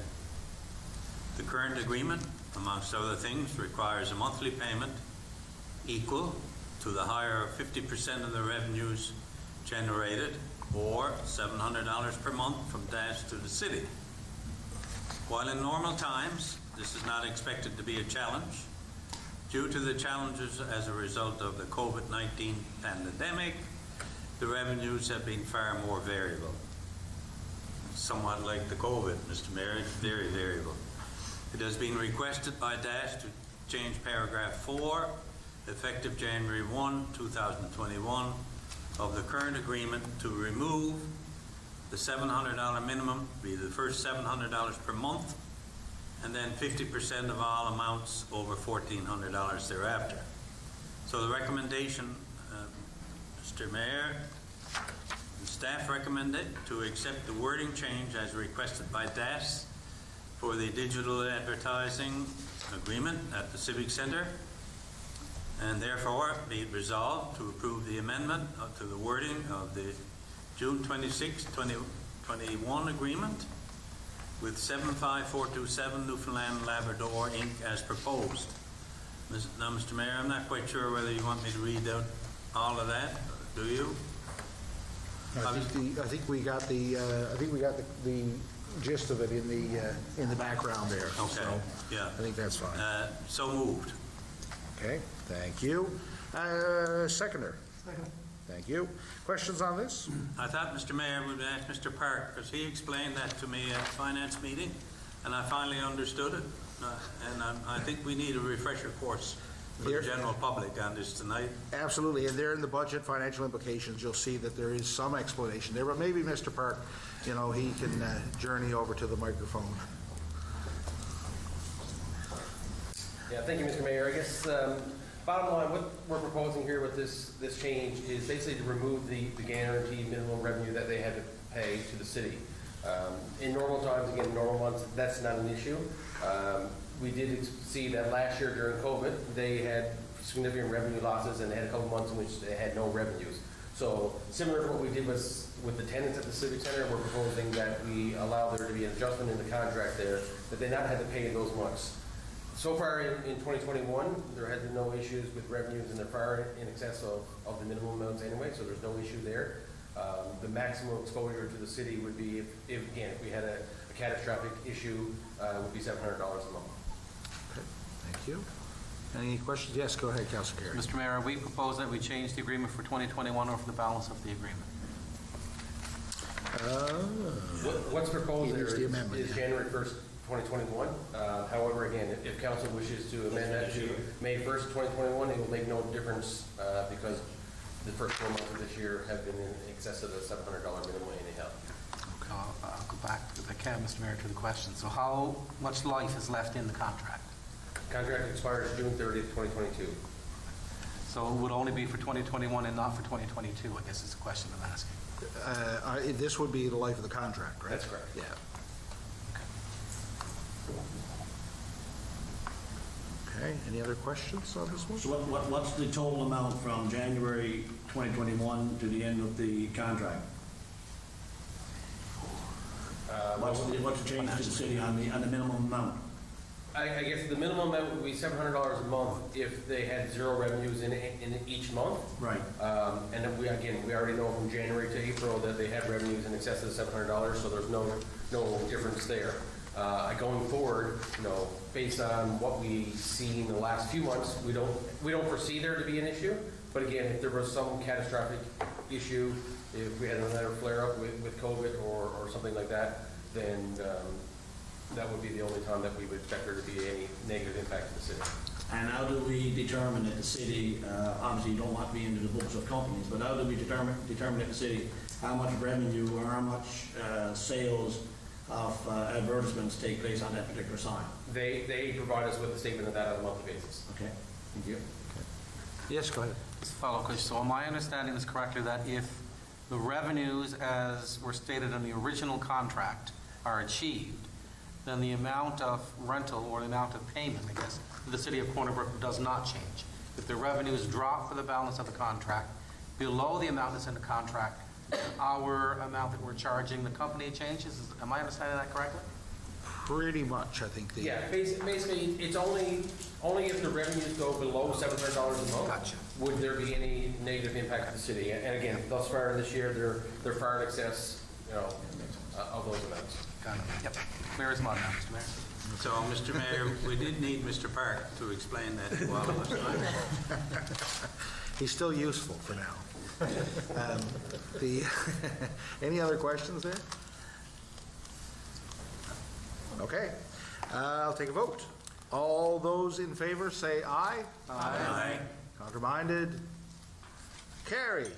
The current agreement, amongst other things, requires a monthly payment equal to the higher of 50% of the revenues generated, or $700 per month from DAS to the city. While in normal times, this is not expected to be a challenge, due to the challenges as a result of the COVID-19 pandemic, the revenues have been far more variable. Somewhat like the COVID, Mr. Mayor, it's very variable. It has been requested by DAS to change paragraph 4, effective January 1, 2021, of the current agreement to remove the $700 minimum, be the first $700 per month, and then 50% of all amounts over $1,400 thereafter. So the recommendation, Mr. Mayor, the staff recommended to accept the wording change as requested by DAS for the digital advertising agreement at the Civic Centre, and therefore be it resolved to approve the amendment to the wording of the June 26, 2021 agreement with 75427 Newfoundland Labrador Inc. as proposed. Now, Mr. Mayor, I'm not quite sure whether you want me to read out all of that. Do you? I think we got the gist of it in the background there. Okay, So yeah. I think that's fine. So moved. Okay, thank you. Seconder? Second. Thank you. Questions on this? I thought, Mr. Mayor, we'd ask Mr. Park, because he explained that to me at finance meeting, and I finally understood it. And I think we need a refresher course for the general public on this tonight. Absolutely, and there in the budget financial implications, you'll see that there is some explanation there, but maybe Mr. Park, he can journey over to the microphone. Yeah, thank you, Mr. Mayor. I guess, bottom line, what we're proposing here with this change is basically to remove the guaranteed minimum revenue that they had to pay to the city. In normal times, again, normal months, that's not an issue. We did see that last year during COVID, they had significant revenue losses, and they had a couple months in which they had no revenues. So similar to what we did with the tenants at the Civic Center, we're proposing that we allow there to be an adjustment in the contract there, that they not have to pay those months. So far in 2021, there has been no issues with revenues, and they're far in excess of the minimum amounts anyway, so there's no issue there. The maximum exposure to the city would be, if we had a catastrophic issue, would be $700 a month. Okay, thank you. Any questions? Yes, go ahead, Councilor Carey. Mr. Mayor, we propose that we change the agreement for 2021 or for the balance of the agreement. What's proposed He there needs the amendment. is January 1st, 2021. However, again, if council wishes to amend that to May 1st, 2021, it will make no difference because the first 4 months of this year have been in excess of the $700 minimum anyhow. Okay, I'll go back, if I can, Mr. Mayor, to the question. So how much life is left in the contract? Contract expires June 30th, 2022. So it would only be for 2021 and not for 2022, I guess is the question I'm asking. This would be the life of the contract, right? That's correct. Yeah. Okay, any other questions on this one? So what's the total amount from January 2021 to the end of the contract? What's the change to the city on the minimum amount? I guess the minimum amount would be $700 a month if they had zero revenues in each month. Right. And then we already know from January to April that they had revenues in excess of $700, so there's no difference there. Going forward, based on what we see in the last few months, we don't foresee there to be an issue. But again, if there was some catastrophic issue, if we had another flare-up with COVID or something like that, then that would be the only time that we would expect there to be any negative impact to the city. And how do we determine that the city, obviously you don't want to be into the books of companies, but how do we determine that the city, how much revenue or how much sales of advertisements take place on that particular sign? They provide us with a statement of that on a monthly basis. Okay, thank you. Yes, go ahead. Just a follow-up question. So am I understanding this correctly, that if the revenues as were stated in the original contract are achieved, then the amount of rental or the amount of payment, I guess, to the city of Corner Brook does not change? If the revenues drop for the balance of the contract below the amount that's in the contract, our amount that we're charging the company changes? Am I understanding that correctly? Pretty much, I think. Yeah, basically, it's only if the revenues go below $700 a month. Gotcha. Would there be any negative impact to the city? And again, thus far this year, they're far in excess, of those amounts. Got it. Yep. Clear as mud now, Mr. Mayor. So, Mr. Mayor, we did need Mr. Park to explain that to all of us. He's still useful for now. Any other questions there? Okay, I'll take a vote. All those in favor say aye. Aye. Counterminded? Carried.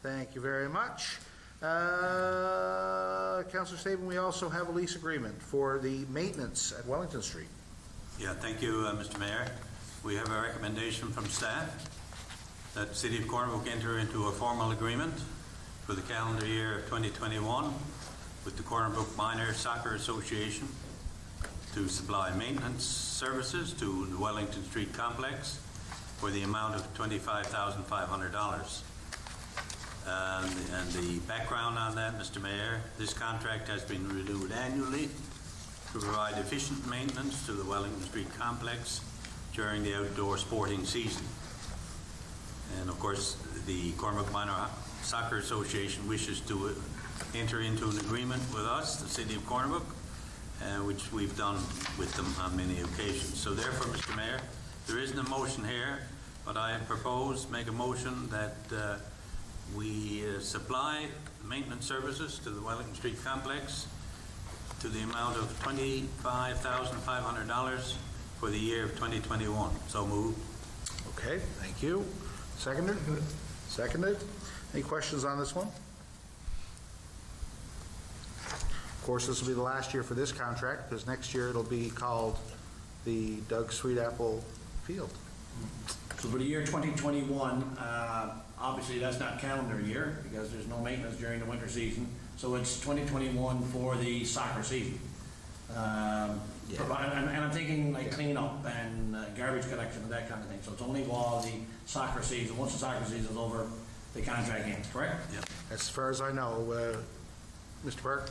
Thank you very much. Councillor Saban, we also have a lease agreement for the maintenance at Wellington Street. Yeah, thank you, Mr. Mayor. We have a recommendation from staff that the City of Corner Brook enter into a formal agreement for the calendar year of 2021 with the Corner Brook Minor Soccer Association to supply maintenance services to the Wellington Street complex for the amount of $25,500. And the background on that, Mr. Mayor, this contract has been renewed annually to provide efficient maintenance to the Wellington Street complex during the outdoor sporting season. And of course, the Corner Brook Minor Soccer Association wishes to enter into an agreement with us, the City of Corner Brook, which we've done with them on many occasions. So therefore, Mr. Mayor, there isn't a motion here, but I propose, make a motion that we supply maintenance services to the Wellington Street complex to the amount of $25,500 for the year of 2021. So moved. Okay, thank you. Seconded? Seconded. Any questions on this one? Of course, this will be the last year for this contract, because next year it'll be called the Doug Sweetapple Field. So for the year 2021, obviously that's not calendar year because there's no maintenance during the winter season. So it's 2021 for the soccer season. And I'm thinking like cleanup and garbage collection and that kind of thing. So it's only while the soccer season, once the soccer season is over, the contract ends, correct? Yep. As far as I know, Mr. Park?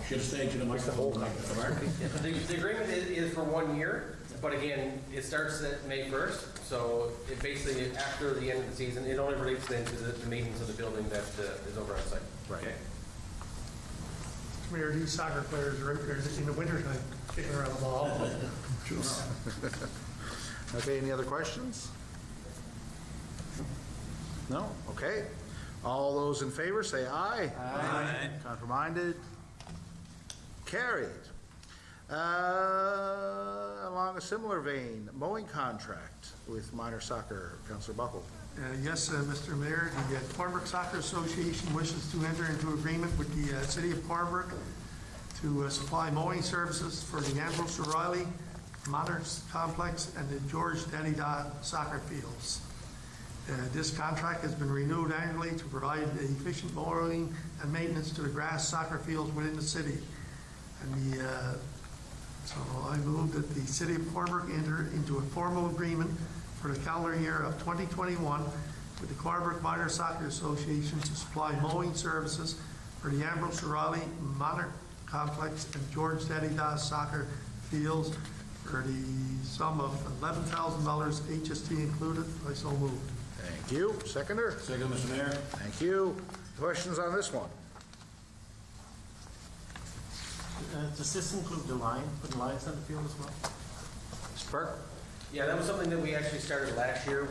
Should have stayed to the microphone. The agreement is for 1 year, but again, it starts at May 1st. So it basically, after the end of the season, it only relates then to the maintenance of the building that is over on site. Right. Okay. Mayor, these soccer players are out there in the wintertime kicking around the ball. Okay, any other questions? No? Okay. All those in favor say aye. Aye. Counterminded? Carried. Along a similar vein, mowing contract with minor soccer. Councillor Buckle. Yes, Mr. Mayor, the Corner Brook Soccer Association wishes to enter into agreement with the City of Corner Brook to supply mowing services for the Ambrose O'Reilly Minor Complex and the George Daddy Dodd soccer fields. This contract has been renewed annually to provide efficient mowing and maintenance to the grass soccer fields within the city. And so I move that the City of Corner Brook enter into a formal agreement for the calendar year of 2021 with the Corner Brook Minor Soccer Association to supply mowing services for the Ambrose O'Reilly Minor Complex and George Daddy Dodd soccer fields for the sum of $11,000, HST included. I so moved. Thank you. Seconder? Second, Mr. Mayor. Thank you. Questions on this one? Does this include the line, putting lines on the field as well? Mr. Park? Yeah, that was something that we actually started last year.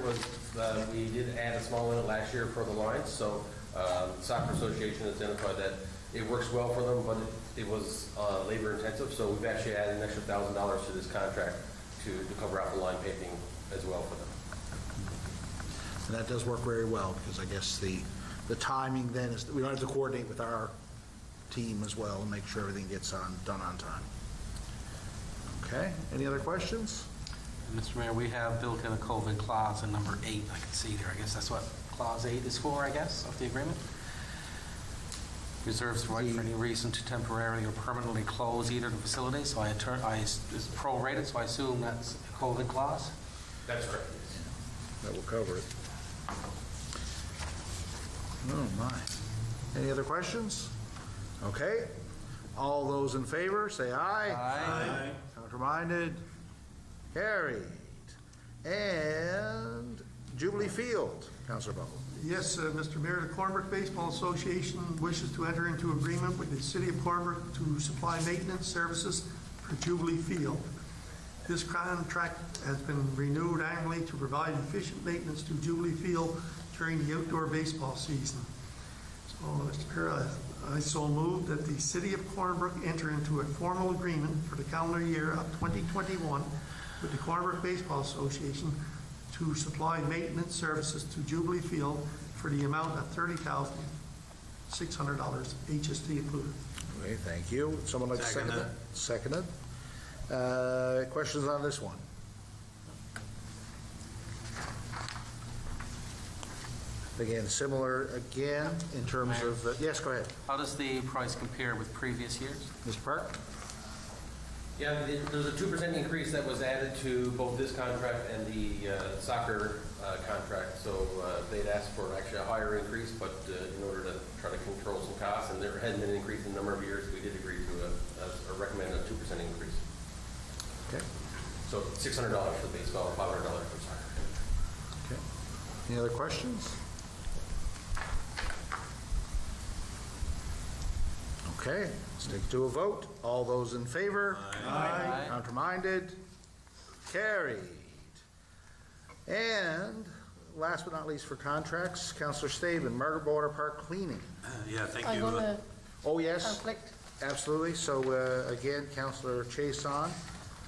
We did add a small limit last year for the lines. So the Soccer Association identified that it works well for them, but it was labor intensive. So we've actually added an extra $1,000 to this contract to cover out the line painting as well for them. And that does work very well, because I guess the timing then is, we don't have to coordinate with our team as well and make sure everything gets done on time. Okay, any other questions? Mr. Mayor, we have built in a COVID clause in number 8, I can see there. I guess that's what clause 8 is for, I guess, of the agreement. Reserves the right for any reason to temporarily or permanently close either of the facilities. So it's prorated, so I assume that's a COVID clause. That's right. That will cover it. Oh, my. Any other questions? Okay. All those in favor, say aye. Aye. Counterminded? Carried. And Jubilee Field, Councillor Buckle. Yes, Mr. Mayor, the Cornbrook Baseball Association wishes to enter into agreement with the City of Cornbrook to supply maintenance services for Jubilee Field. This contract has been renewed annually to provide efficient maintenance to Jubilee Field during the outdoor baseball season. So, Mr. Mayor, I so move that the City of Cornbrook enter into a formal agreement for the calendar year of 2021 with the Cornbrook Baseball Association to supply maintenance services to Jubilee Field for the amount of $30,600, HST included. Okay, thank you. Someone like to second that? Seconded. Questions on this one? Again, similar again in terms of, yes, go ahead. How does the price compare with previous years? Mr. Park? Yeah, there's a 2% increase that was added to both this contract and the soccer contract. So they'd asked for actually a higher increase, but in order to try to control some costs, and there hadn't been an increase in a number of years, we did agree to a recommended 2% increase. Okay. So $600 for baseball, $500 for soccer. Okay. Any other questions? Okay, let's take it to a vote. All those in favor? Aye. Counterminded? Carried. And last but not least for contracts, Councillor Staben, Margaret Water Park cleaning. Yeah, thank I'm you. going to Oh, yes, conflict. absolutely. So again, Councillor Chason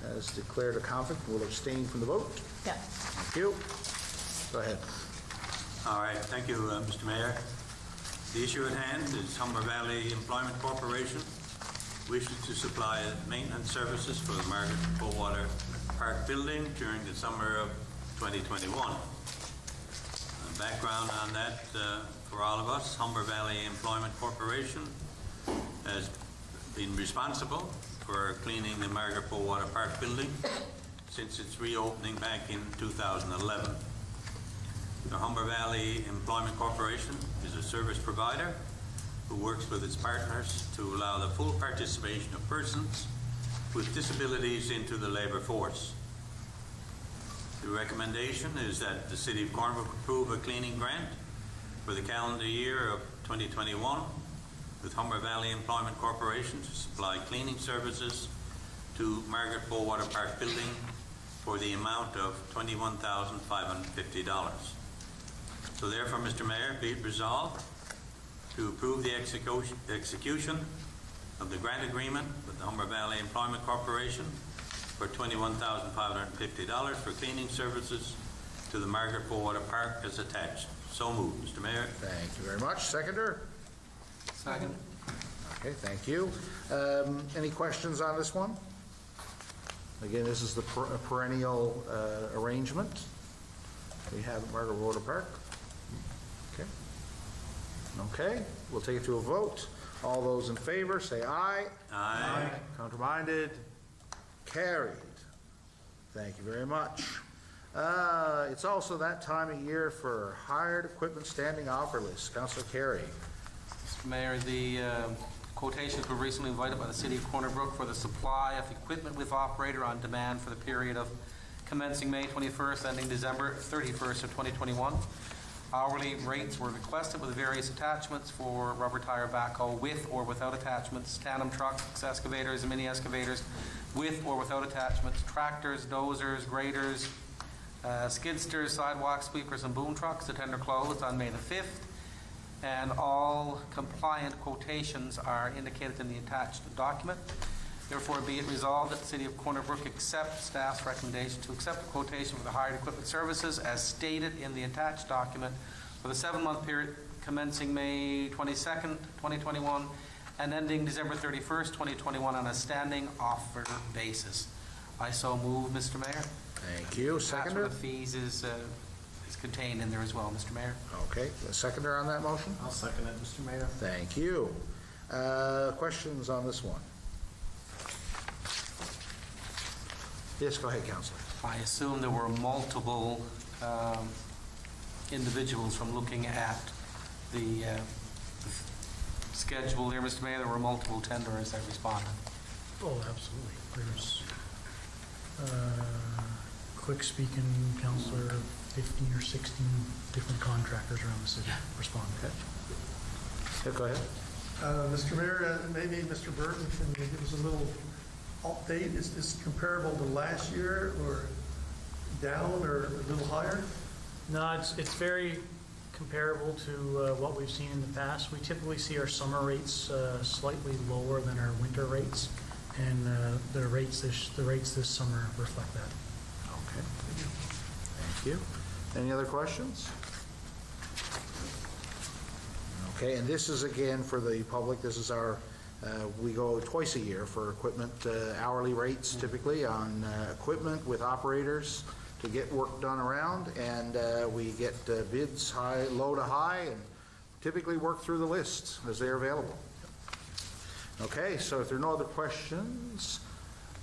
has declared a conflict, will abstain from the vote. Yeah. Thank you. Go ahead. All right, thank you, Mr. Mayor. The issue at hand is Humber Valley Employment Corporation wishes to supply maintenance services for the Margaret Bowater Park building during the summer of 2021. Background on that for all of us, Humber Valley Employment Corporation has been responsible for cleaning the Margaret Bowater Park building since its reopening back in 2011. The Humber Valley Employment Corporation is a service provider who works with its partners to allow the full participation of persons with disabilities into the labour force. The recommendation is that the City of Cornbrook approve a cleaning grant for the calendar year of 2021 with Humber Valley Employment Corporation to supply cleaning services to Margaret Bowater Park building for the amount of $21,550. So therefore, Mr. Mayor, be it resolved to approve the execution of the grant agreement with the Humber Valley Employment Corporation for $21,550 for cleaning services to the Margaret Bowater Park as attached. So moved, Mr. Mayor. Thank you very much. Seconder? Second. Okay, thank you. Any questions on this one? Again, this is the perennial arrangement we have at Margaret Bowater Park. Okay. Okay, we'll take it to a vote. All those in favor, say aye. Aye. Counterminded? Carried. Thank you very much. It's also that time of year for hired equipment standing offer list. Councillor Carey. Mr. Mayor, the quotations were recently invited by the City of Corner Brook for the supply of equipment with operator on demand for the period of commencing May 21st, ending December 31st of 2021. Hourly rates were requested with various attachments for rubber tire backhoe with or without attachments, tandem trucks, excavators, and mini excavators with or without attachments, tractors, dozers, graders, skidsters, sidewalk sweepers, and boom trucks to tender closed on May the 5th. And all compliant quotations are indicated in the attached document. Therefore, be it resolved that the City of Corner Brook accept staff's recommendation to accept the quotation for the hired equipment services as stated in the attached document for the 7-month period commencing May 22nd, 2021 and ending December 31st, 2021 on a standing offer basis. I so move, Mr. Mayor. Thank you. Attachment Seconder? of fees is contained in there as well, Mr. Mayor. Okay, a seconder on that motion? I'll second it, Mr. Mayor. Thank you. Questions on this one? Yes, go ahead, Councillor. I assume there were multiple individuals from looking at the schedule here, Mr. Mayor. There were multiple tenderers that responded. Oh, absolutely. There's, quick speaking, Counselor, 15 or 16 different contractors around the city responded. Yeah, go ahead. Mr. Mayor, maybe Mr. Burton can give us a little update. Is this comparable to last year or down or a little higher? No, it's very comparable to what we've seen in the past. We typically see our summer rates slightly lower than our winter rates, and the rates this summer reflect that. Okay. Thank you. Any other questions? Okay, and this is again for the public, this is our, we go twice a year for equipment, hourly rates typically on equipment with operators to get work done around, and we get bids low to high, and typically work through the lists as they're available. Okay, so if there are no other questions,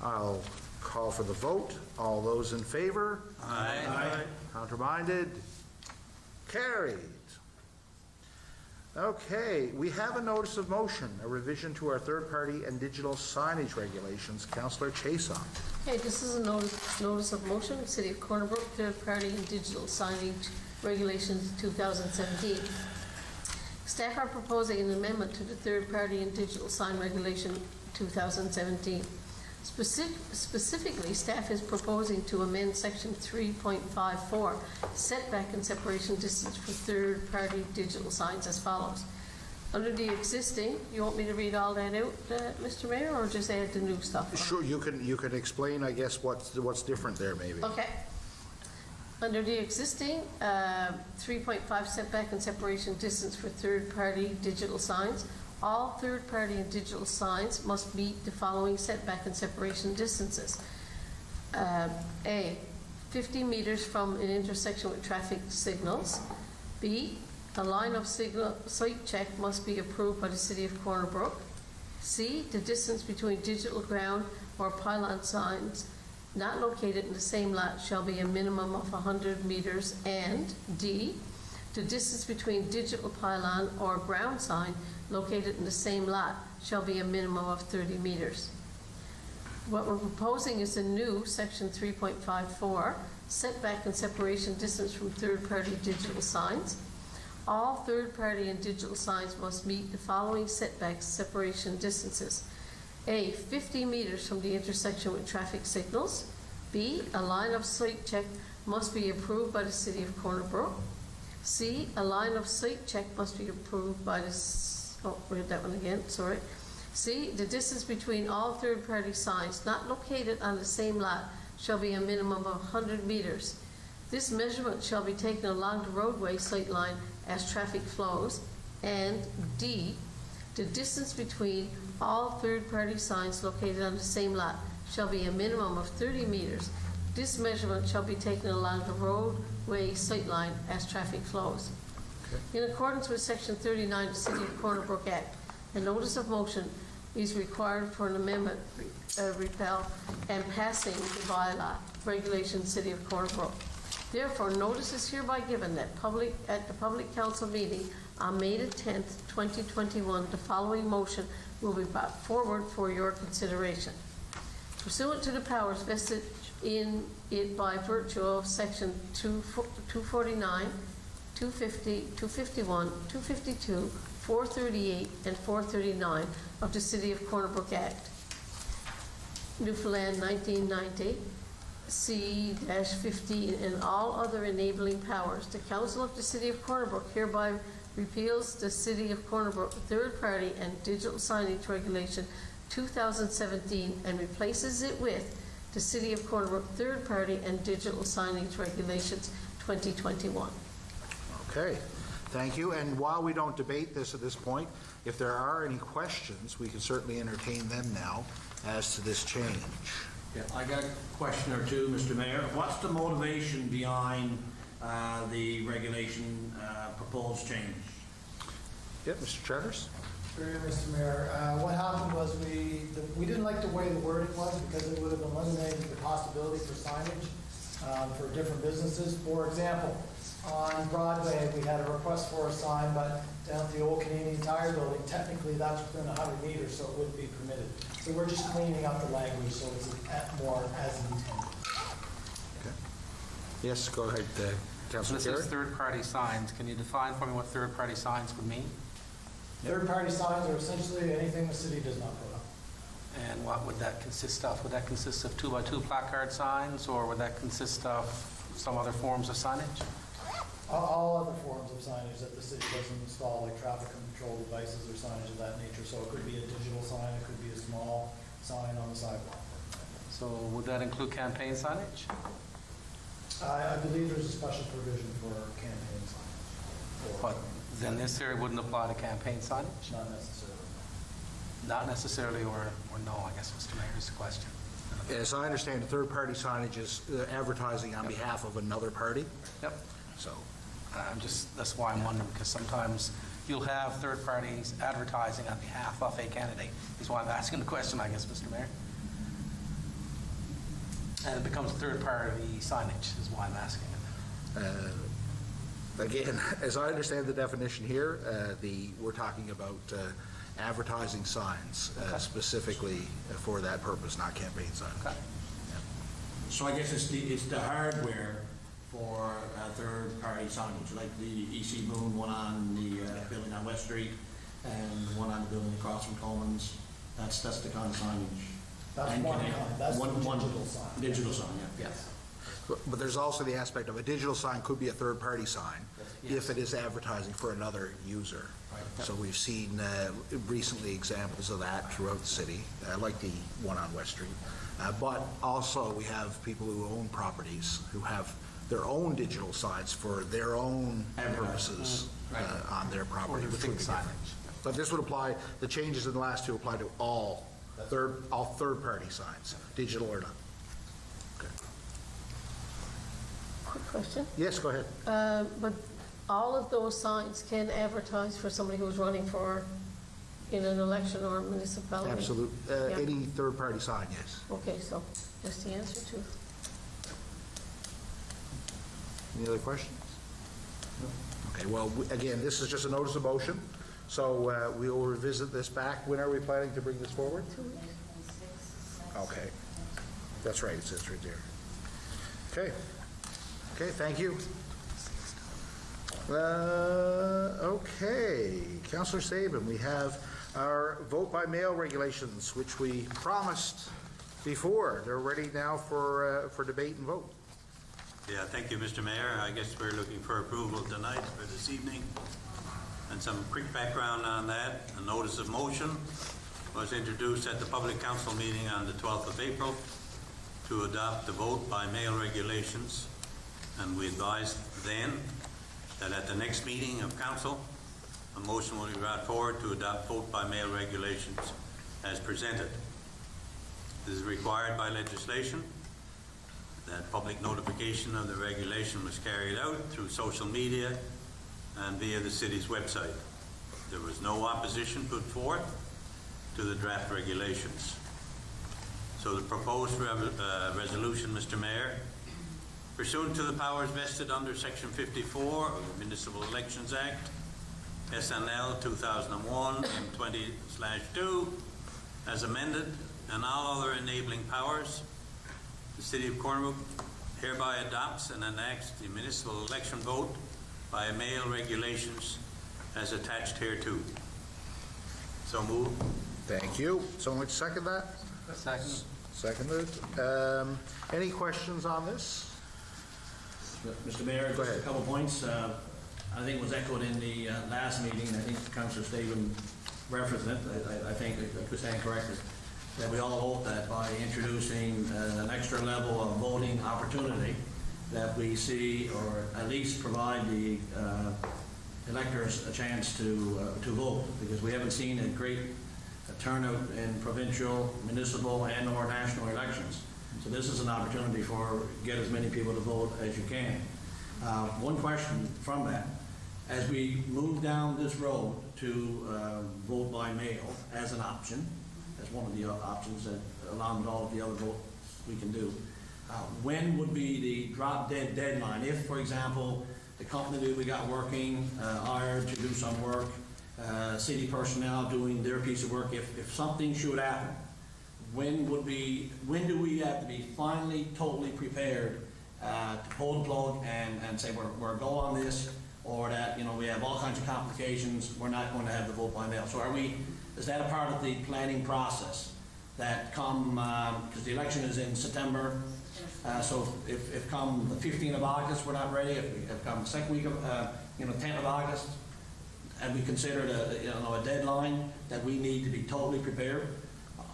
I'll call for the vote. All those in favor? Aye. Counterminded? Carried. Okay, we have a notice of motion, a revision to our third-party and digital signage regulations. Councillor Chason. Okay, this is a notice of motion, City of Corner Brook, third-party and digital signage regulations 2017. Staff are proposing an amendment to the third-party and digital sign regulation 2017. Specifically, staff is proposing to amend section 3.54, setback and separation distance for third-party digital signs as follows. Under the existing, you want me to read all that out, Mr. Mayor, or just add the new stuff? Sure, you can explain, I guess, what's different there, maybe. Okay. Under the existing 3.5 setback and separation distance for third-party digital signs, all third-party and digital signs must meet the following setback and separation distances. A, 50 meters from an intersection with traffic signals. B, a line of signal site check must be approved by the City of Corner Brook. C, the distance between digital ground or pylon signs not located in the same lot shall be a minimum of 100 meters. And D, the distance between digital pylon or ground sign located in the same lot shall be a minimum of 30 meters. What we're proposing is a new section 3.54, setback and separation distance from third-party digital signs. All third-party and digital signs must meet the following setback separation distances. A, 50 meters from the intersection with traffic signals. B, a line of sight check must be approved by the City of Corner Brook. C, a line of sight check must be approved by the, read that one again, sorry. C, the distance between all third-party signs not located on the same lot shall be a minimum of 100 meters. This measurement shall be taken along the roadway sight line as traffic flows. And D, the distance between all third-party signs located on the same lot shall be a minimum of 30 meters. This measurement shall be taken along the roadway sight line as traffic flows. In accordance with Section 39 of the City of Corner Brook Act, a notice of motion is required for an amendment, repeal, and passing the bylaw regulation City of Corner Brook. Therefore, notice is hereby given that at the Public Council meeting on May the 10th, 2021, the following motion will be brought forward for your consideration. Pursuant to the powers vested in it by virtue of Section 249, 250, 251, 252, 438, and 439 of the City of Corner Brook Act, Newfoundland 1990, C-15, and all other enabling powers, the Council of the City of Corner Brook hereby repeals the City of Corner Brook third-party and digital signage regulation 2017 and replaces it with the City of Corner Brook third-party and digital signage regulations 2021. Okay, thank you. And while we don't debate this at this point, if there are any questions, we can certainly entertain them now as to this change. Yeah, I got a question or two, Mr. Mayor. What's the motivation behind the regulation proposed change? Yeah, Mr. Travers? Sure, Mr. Mayor. What happened was we didn't like the way the wording was because it would have eliminated the possibility for signage for different businesses. For example, on Broadway, we had a request for a sign, but down at the old Canadian Tire building, technically that's within 100 meters, so it wouldn't be permitted. So we're just cleaning up the language so it's more as intended. Yes, go ahead, So Councilor this is Carey. third-party signs. Can you define for me what third-party signs would mean? Third-party signs are essentially anything the city does not put up. And what would that consist of? Would that consist of 2x2 placard signs, or would that consist of some other forms of signage? All other forms of signage that the city doesn't install, like traffic control devices or signage of that nature. So it could be a digital sign, it could be a small sign on the sidewalk. So would that include campaign signage? I believe there's a special provision for campaign signage. But then this area wouldn't apply to campaign signage? Not necessarily. Not necessarily, or no, I guess, Mr. Mayor, is the question. As I understand, third-party signage is advertising on behalf of another party, Yep. so. That's why I'm wondering, because sometimes you'll have third parties advertising on behalf of a candidate. Is why I'm asking the question, I guess, Mr. Mayor. And it becomes third-party signage, is why I'm asking it. Again, as I understand the definition here, we're talking about advertising signs specifically for that purpose, not campaign signs. Okay. So I guess it's the hardware for third-party signage, like the EC Moon one on the building on West Street and one on the building across from Coleman's. That's the kind of signage. That's And one can- kind, that's the one- digital sign. Digital sign, yeah. Yes. But there's also the aspect of a digital sign could be a third-party sign if it is advertising for another user. Right. So we've seen recently examples of that throughout the city, like the one on West Street. But also we have people who own properties who have their own digital signs for their own purposes on their property, which would be different. But this would apply, the changes in the last two apply to all third-party signs, digital or not. Okay. Quick question. Yes, go ahead. But all of those signs can advertise for somebody who's running for, in an election or a municipality? Absolute, Yeah. any third-party sign, yes. Okay, so that's the answer to. Any other questions? Okay, well, again, this is just a notice of motion, so we will revisit this back. When are we planning to bring this forward? 2 weeks. Okay, that's right, it says right there. Okay, okay, thank you. Okay, Councillor Sabin, we have our vote by mail regulations, which we promised before. They're ready now for debate and vote. Yeah, thank you, Mr. Mayor. I guess we're looking for approval tonight for this evening. And some quick background on that. A notice of motion was introduced at the Public Council meeting on the 12th of April to adopt the vote by mail regulations. And we advised then that at the next meeting of council, a motion will be brought forward to adopt vote by mail regulations as presented. This is required by legislation. That public notification of the regulation was carried out through social media and via the city's website. There was no opposition put forth to the draft regulations. So the proposed resolution, Mr. Mayor, pursuant to the powers vested under Section 54 of the Municipal Elections Act, SNL 2001 M20/2, as amended, and all other enabling powers, the City of Cornwall hereby adopts and enacts the municipal election vote by mail regulations as attached hereto. So moved. Thank you. Someone like to second that? Second. Seconded. Any questions on this? Mr. Mayor, Go just ahead. a couple points. I think it was echoed in the last meeting, and I think Councillor Staben referenced it. I think I could stand corrected, that we all hope that by introducing an extra level of voting opportunity, that we see, or at least provide the electors a chance to vote, because we haven't seen a great turnout in provincial, municipal, and/or national elections. So this is an opportunity for get as many people to vote as you can. One question from that, as we move down this road to vote by mail as an option, as one of the options that along with all of the other votes we can do, when would be the drop dead deadline? If, for example, the company that we got working, hired to do some work, city personnel doing their piece of work, if something should happen, when do we have to be finally totally prepared to pull the plug and say we're go on this, or that, you know, we have all kinds of complications, we're not going to have the vote by mail? So is that a part of the planning process that come, because the election is in September, so if come the 15th of August we're not ready, if come the second week of, 10th of August, and we consider a deadline that we need to be totally prepared,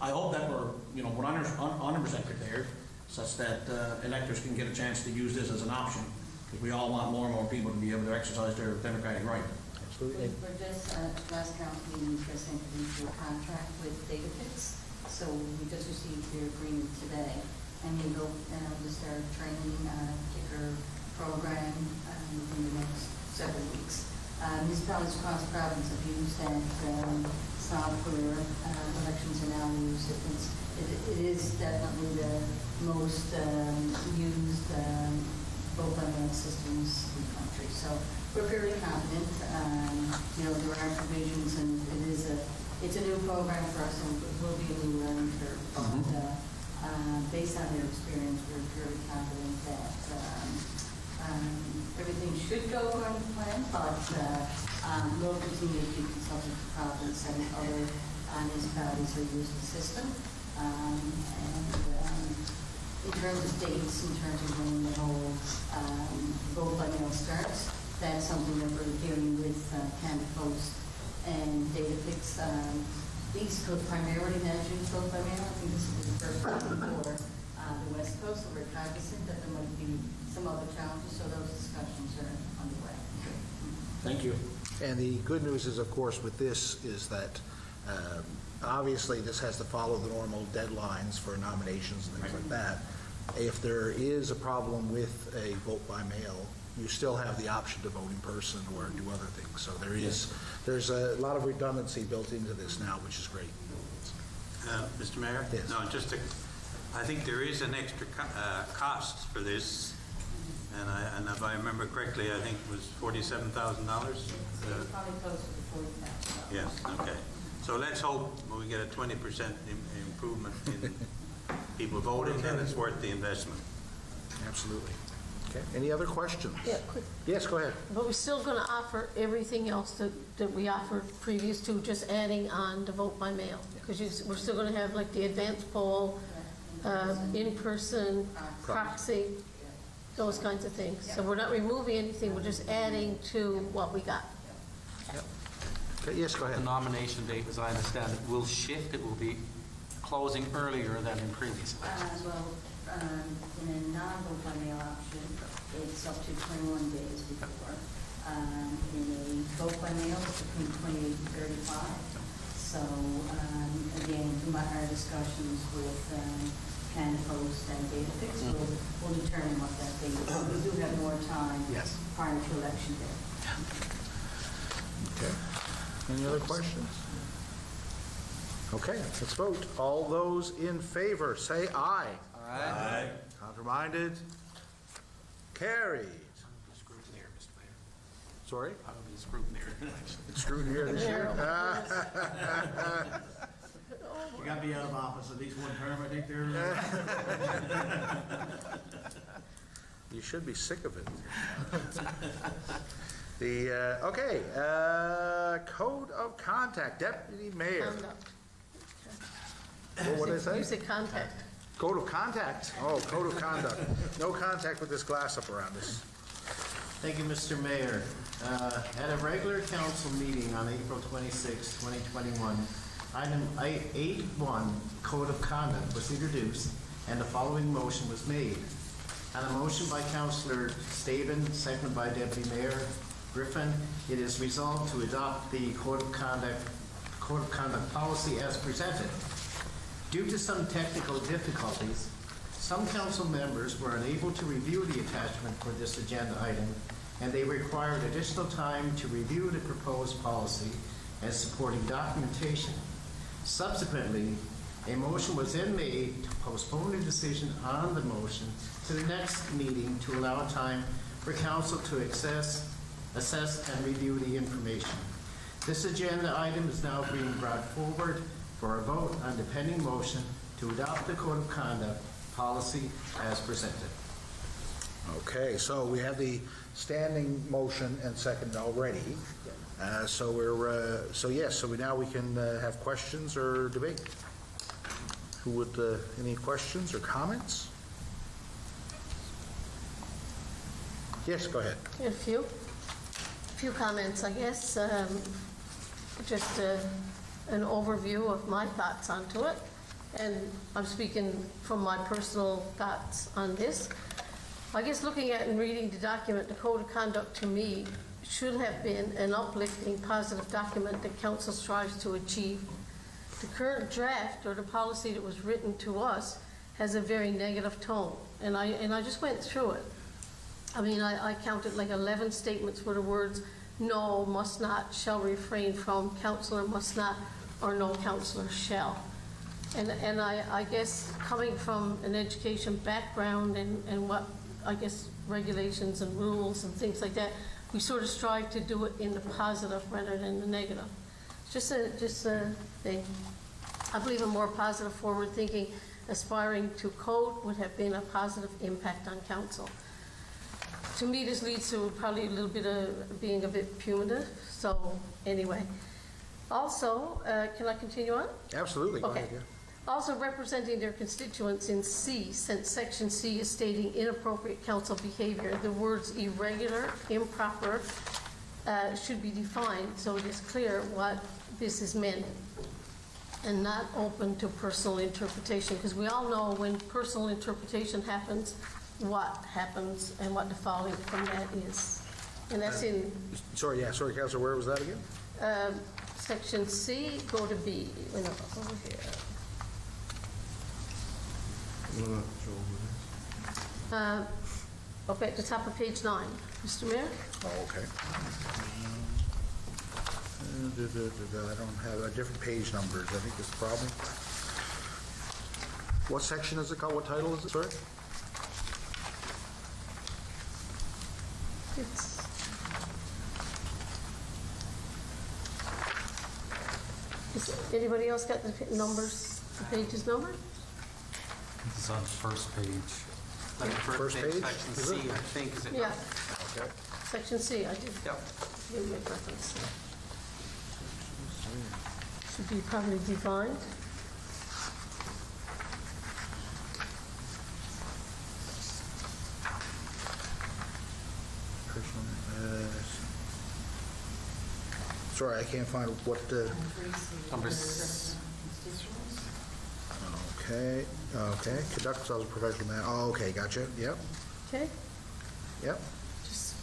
I hope that we're 100% prepared, such that electors can get a chance to use this as an option, because we all want more and more people to be able to exercise their democratic right. Absolutely. We're just, last council meeting, we just entered into a contract with DataFix, so we just received their agreement today, and we go to start training a particular program in the next several weeks. Municipalities across the province have used that software. Elections are now used. It is definitely the most used vote by mail systems in the country. So we're fairly confident. There are provisions, and it's a new program for us, and it will be a new learning curve. But based on their experience, we're fairly confident that everything should go according to plan, but we'll continue to keep consulting with the province and other municipalities who use the system. In terms of dates, in terms of when the whole vote by mail starts, that's something that we're dealing with Canada Post and DataFix. These could primarily now use vote by mail. I think this is the first time for the West Coast, so we're cognizant that there might be some other challenges, so those discussions are underway. Thank you. And the good news is, of course, with this is that obviously this has to follow the normal deadlines for nominations and things like that. If there is a problem with a vote by mail, you still have the option to vote in person or do other things. So there's a lot of redundancy built into this now, which is great. Mr. Mayor? Yes. No, I think there is an extra cost for this, and if I remember correctly, I think it was $47,000. Probably closer to $40,000. Yes, okay. So let's hope we get a 20% improvement in people voting, and it's worth the investment. Absolutely. Okay. Any other questions? Yeah, quick. Yes, go ahead. But we're still going to offer everything else that we offered previous to, just adding on to vote by mail. Because we're still going to have like the advanced poll, in-person, proxy, those kinds of things. So we're not removing anything, we're just adding to what we got. Okay, yes, go The ahead. nomination date, as I understand it, will shift. It will be closing earlier than in previous elections. In a non-vote by mail option, it's up to 21 days before. In a vote by mail, it's between 28 and 35. So, again, through our discussions with Canada Post and DataFix, we'll determine what that date is. We do have more time prior to election day. Okay. Any other questions? Okay, let's vote. All those in favor, say aye. Aye. Counterminded? Carried. Scrutineer, Mr. Mayor. Sorry? I will be a scrutineer. It's scrutineer this year. You got to be out of office at least one term, I think there. You should be sick of it. Code of contact, Deputy Mayor. Conduct. What did I say? You said contact. Code of contact. Oh, code of conduct. No contact with this glass up around us. Thank you, Mr. Mayor. At a regular council meeting on April 26, 2021, item 8.1, Code of Conduct, was introduced, and the following motion was made. On a motion by Councillor Staben, seconded by Deputy Mayor Griffin, it is resolved to adopt the Code of Conduct policy as presented. Due to some technical difficulties, Some council members were unable to review the attachment for this agenda item, and they required additional time to review the proposed policy and supporting documentation. Subsequently, a motion was then made to postpone the decision on the motion to the next meeting to allow time for council to assess and review the information. This agenda item is now being brought forward for a vote on the pending motion to adopt the Code of Conduct policy as presented. Okay, so we have the standing motion and second already. So now we can have questions or debate. Who would, any questions or comments? Yes, go ahead. A few comments, I guess. Just an overview of my thoughts onto it. And I'm speaking from my personal thoughts on this. I guess looking at and reading the document, the Code of Conduct to me should have been an uplifting, positive document that council strives to achieve. The current draft, or the policy that was written to us, has a very negative tone. And I just went through it. I mean, I counted like 11 statements where the words no, must not, shall refrain from, counselor must not, or no counselor shall. And I guess coming from an education background and what, I guess, regulations and rules and things like that, we sort of strive to do it in the positive rather than the negative. Just a thing. I believe a more positive, forward-thinking, aspiring to code would have been a positive impact on council. To me, this leads to probably a little bit of being a bit punitive. So anyway, also, can I continue on? Absolutely, go Okay. ahead, yeah. Also representing their constituents in C, since section C is stating inappropriate council behavior, the words irregular, improper should be defined so it is clear what this is meant and not open to personal interpretation, because we all know when personal interpretation happens, what happens and what the following from that is. And that's in Sorry, Councilor, where was that again? section C, go to B. No, over here. Up at the top of page 9, Mr. Mayor. Oh, okay. I don't have different page numbers, I think is the problem. What section is it called? What title is it, sorry? It's, is anybody else got the numbers, the pages numbered? It's on the first page. Like the First page? Section Is C, it? I think, is it? Yeah, Okay. section C, I did Yep. give you a reference. Should be probably defined. Sorry, I can't find what the, Number okay, conduct themselves as a professional man, oh, okay, gotcha, yep, Okay, yep. just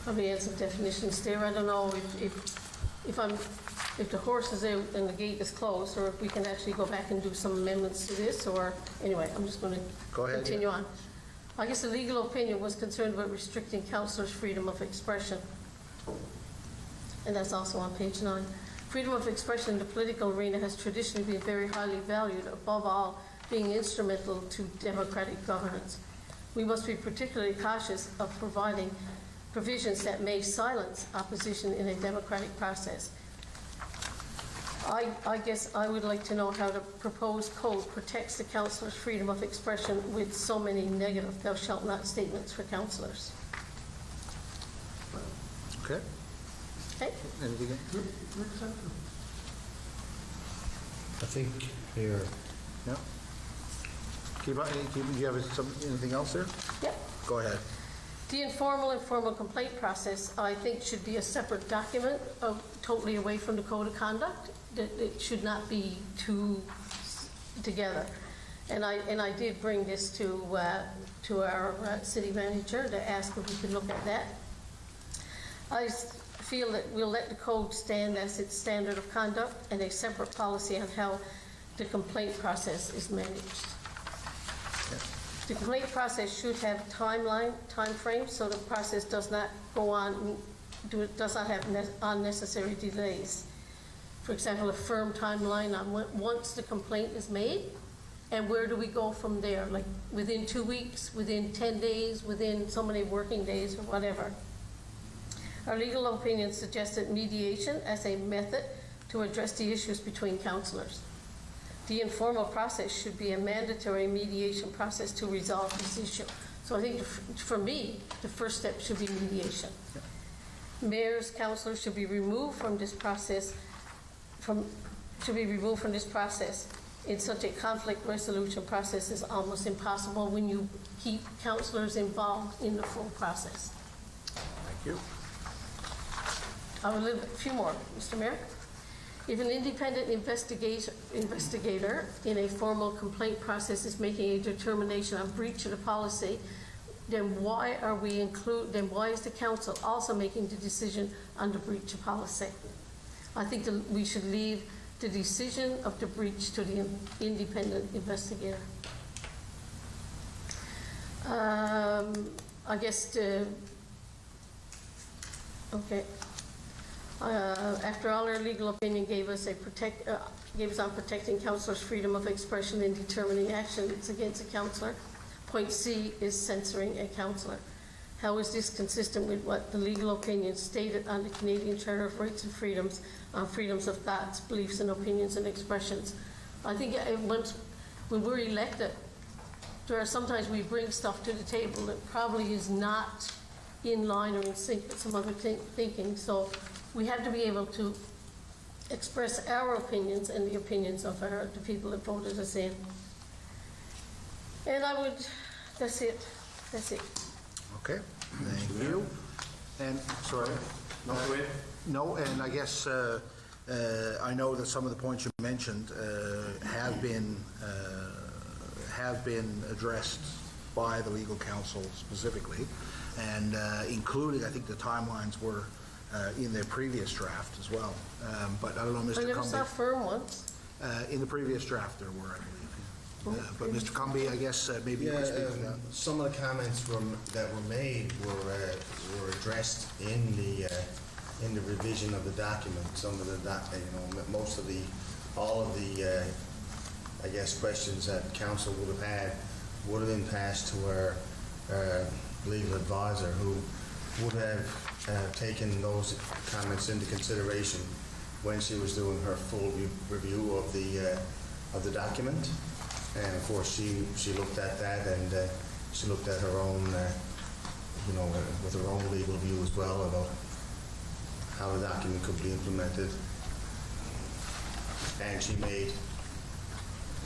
probably add some definitions there. I don't know if the horse is out and the gate is closed, or if we can actually go back and do some amendments to this, or, anyway, I'm just going Go to ahead, continue on. I guess the legal opinion was concerned about restricting councillors' freedom of expression. And that's also on page 9. Freedom of expression in the political arena has traditionally been very highly valued, above all being instrumental to democratic governance. We must be particularly cautious of providing provisions that may silence opposition in a democratic process. I guess I would like to know how the proposed code protects the councillor's freedom of expression with so many negative thou shalt not statements for councillors. Okay, Okay? anything else? I think here, No? Do you have anything else there? Yep. Go ahead. The informal and formal complaint process, I think, should be a separate document, totally away from the Code of Conduct. That it should not be two together. And I did bring this to our city manager to ask if we could look at that. I feel that we'll let the code stand as its standard of conduct and a separate policy on how the complaint process is managed. The complaint process should have time frame, so the process does not go on, does not have unnecessary delays. For example, a firm timeline on once the complaint is made, and where do we go from there? Like within 2 weeks, within 10 days, within so many working days, or whatever. Our legal opinion suggested mediation as a method to address the issues between councillors. The informal process should be a mandatory mediation process to resolve this issue. So I think for me, the first step should be mediation. Mayors, councillors should be removed from this process. In such a conflict resolution process is almost impossible when you keep councillors involved in the full process. Thank you. I will leave a few more, Mr. Mayor. If an independent investigator in a formal complaint process is making a determination on breach of the policy, then why is the council also making the decision on the breach of policy? I think that we should leave the decision of the breach to the independent investigator. I guess okay. After all, our legal opinion gave us on protecting councillors' freedom of expression in determining actions against a councillor. Point C is censoring a councillor. How is this consistent with what the legal opinion stated on the Canadian Charter of Rights and Freedoms on freedoms of thoughts, beliefs, and opinions and expressions? I think when we're elected, there are sometimes we bring stuff to the table that probably is not in line or in sync with some other thinking. So we have to be able to express our opinions and the opinions of the people that voted us in. And that's it. Okay, thank you. And, sorry. No, and I guess I know that some of the points you mentioned have been addressed by the legal counsel specifically, and including, I think the timelines were in their previous draft as well. But I don't know, Mr. I never Cumby. saw firm ones. In the previous draft there were, I believe. But Mr. Cumby, I guess maybe you could speak to that. Some of the comments that were made were addressed in the revision of the document. Some of the all of the I guess questions that council would have had would have been passed to our legal advisor, who would have taken those comments into consideration when she was doing her full review of the document. And of course, she looked at that, and she looked at her own, with her own legal view as well about how the document could be implemented. And she made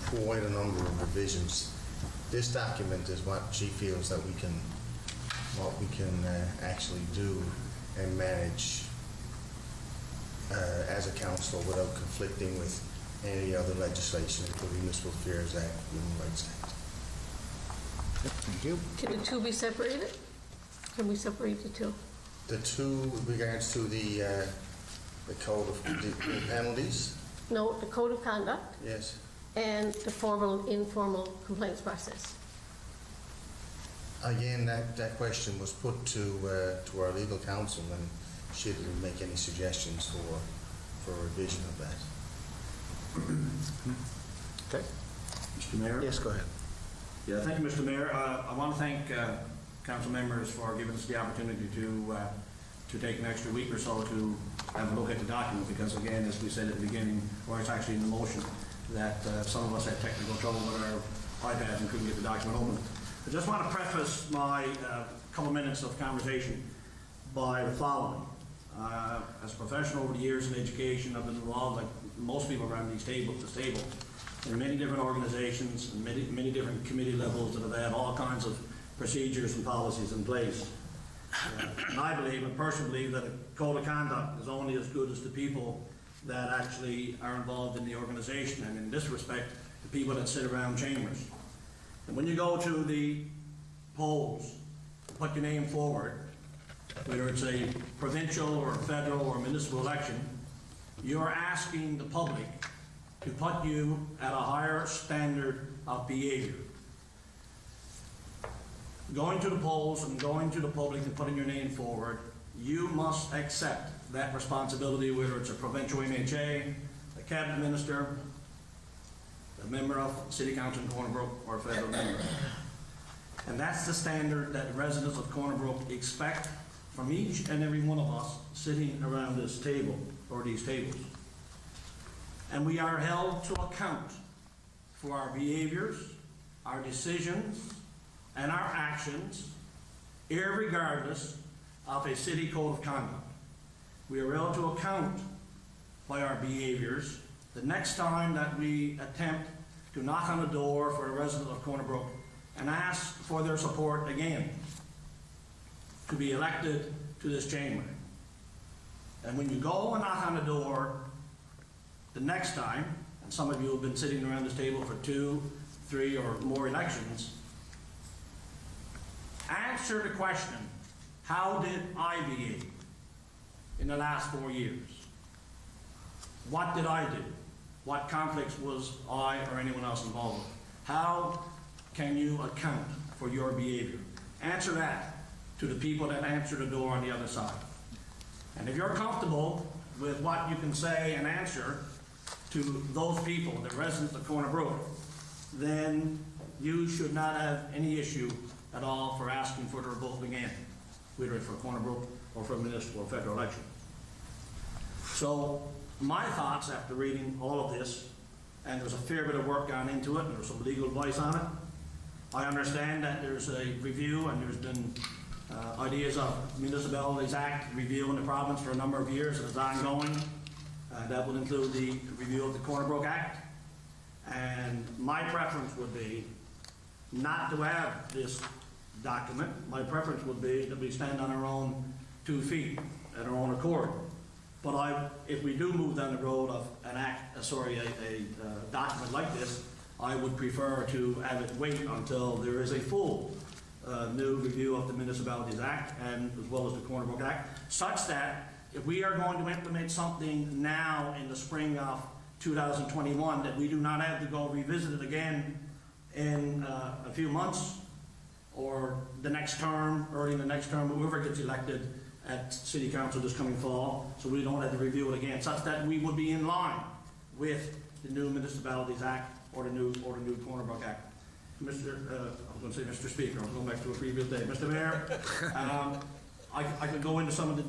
quite a number of revisions. This document is what she feels that we can actually do and manage as a council without conflicting with any other legislation, including Municipal Affairs Act, Human Rights Act. Thank you. Can the two be separated? Can we separate the two? The two regards to the code of the penalties. No, the code of conduct Yes. and the formal and informal complaints process. Again, that question was put to our legal counsel, and she didn't make any suggestions for a revision of that. Okay. Mr. Mayor? Yes, go ahead. Yeah, thank you, Mr. Mayor. I want to thank council members for giving us the opportunity to take an extra week or so to have a look at the document, because again, as we said at the beginning, or it's actually in the motion, that some of us had technical trouble with our iPads and couldn't get the document open. I just want to preface my couple minutes of conversation by the following. As a professional over the years in education, I've been involved, like most people around this table, in many different organizations and many different committee levels that have had all kinds of procedures and policies in place. And I believe, and personally believe, that a code of conduct is only as good as the people that actually are involved in the organization, and in this respect, the people that sit around chambers. And when you go to the polls, put your name forward, whether it's a provincial or a federal or municipal election, you're asking the public to put you at a higher standard of behavior. going to the polls and going to the public and putting your name forward, you must accept that responsibility, whether it's a provincial MHA, a cabinet minister, a member of City Council in Corner Brook, or a federal member. And that's the standard that residents of Corner Brook expect from each and every one of us sitting around this table, or these tables. And we are held to account for our behaviors, our decisions, and our actions, irregardless of a city code of conduct. We are held to account by our behaviors the next time that we attempt to knock on the door for a resident of Corner Brook and ask for their support again to be elected to this chamber. And when you go and knock on the door the next time, and some of you have been sitting around this table for 2, 3, or more elections, answer the question, how did I behave in the last 4 years? What did I do? What conflicts was I or anyone else involved with? How can you account for your behavior? Answer that to the people that answer the door on the other side. And if you're comfortable with what you can say and answer to those people, the residents of Corner Brook, then you should not have any issue at all for asking for the vote again, whether it's for Corner Brook or for a municipal or federal election. So my thoughts after reading all of this, and there's a fair bit of work gone into it, and there's some legal advice on it. I understand that there's a review, and there's been ideas of Municipalities Act review in the province for a number of years, and it's ongoing. That would include the review of the Corner Brook Act. And my preference would be not to have this document. My preference would be that we stand on our own 2 feet at our own accord. But if we do move down the road of an a document like this, I would prefer to have it wait until there is a full new review of the Municipalities Act and as well as the Corner Brook Act, such that if we are going to implement something now in the spring of 2021, that we do not have to go revisit it again in a few months or the next term, early in the next term, whoever gets elected at City Council this coming fall, so we don't have to review it again, such that we would be in line with the new Municipalities Act or the new Corner Brook Act. I was going to say Mr. Speaker, I'm going back to a previous day. Mr. Mayor, I could go into some of the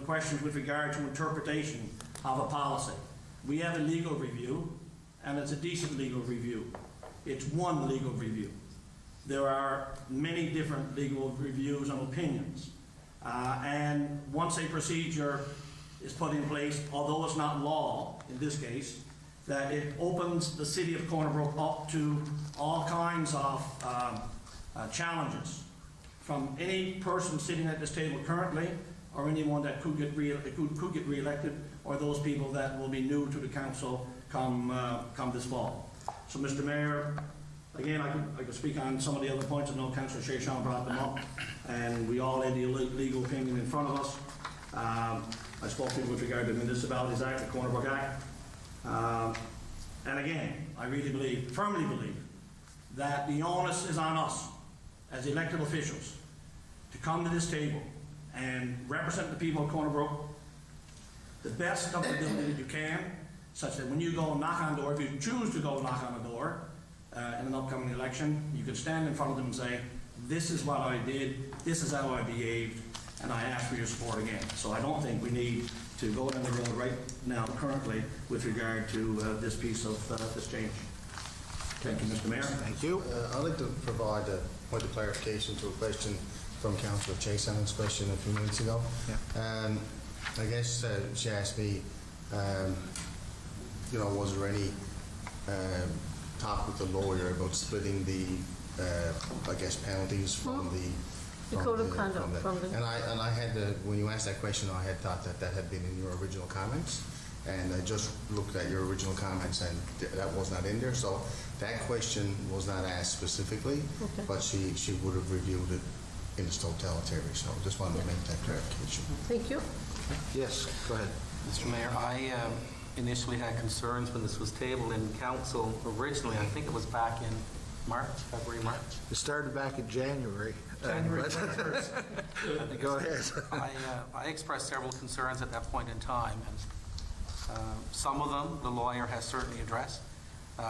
questions with regard to interpretation of a policy. We have a legal review, and it's a decent legal review. It's one legal review. There are many different legal reviews and opinions. And once a procedure is put in place, although it's not law in this case, that it opens the city of Corner Brook up to all kinds of challenges from any person sitting at this table currently, or anyone that could get reelected, or those people that will be new to the council come this fall. So, Mr. Mayor, again, I could speak on some of the other points. I know Councillor Shea-Shawn brought them up, and we all had the legal opinion in front of us. I spoke to you with regard to the Municipalities Act, the Corner Brook Act. And again, I really firmly believe, that the onus is on us as elected officials to come to this table and represent the people of Corner Brook the best of the ability that you can, such that when you go and knock on the door, if you choose to go knock on the door in an upcoming election, you can stand in front of them and say, this is what I did, this is how I behaved, and I ask for your support again. So I don't think we need to go down the road right now currently with regard to this piece of this change. Thank you, Mr. Mayor. Thank you. I'd like to provide a point of clarification to a question from Councillor Shea-Shawn's question a few minutes ago. Yeah. I guess she asked me, was there any talk with the lawyer about splitting the, penalties from The code of conduct from the... And I had, when you asked that question, I had thought that had been in your original comments, and I just looked at your original comments, and that was not in there. So that question was not asked specifically, Okay. but she would have reviewed it in its totality. So just wanted to make that clarification. Thank you. Yes, go ahead. Mr. Mayor, I initially had concerns when this was tabled in council originally. I think it was back in March, February, March. It started back in January. January but- 21st. Go ahead. I expressed several concerns at that point in time, and some of them the lawyer has certainly addressed.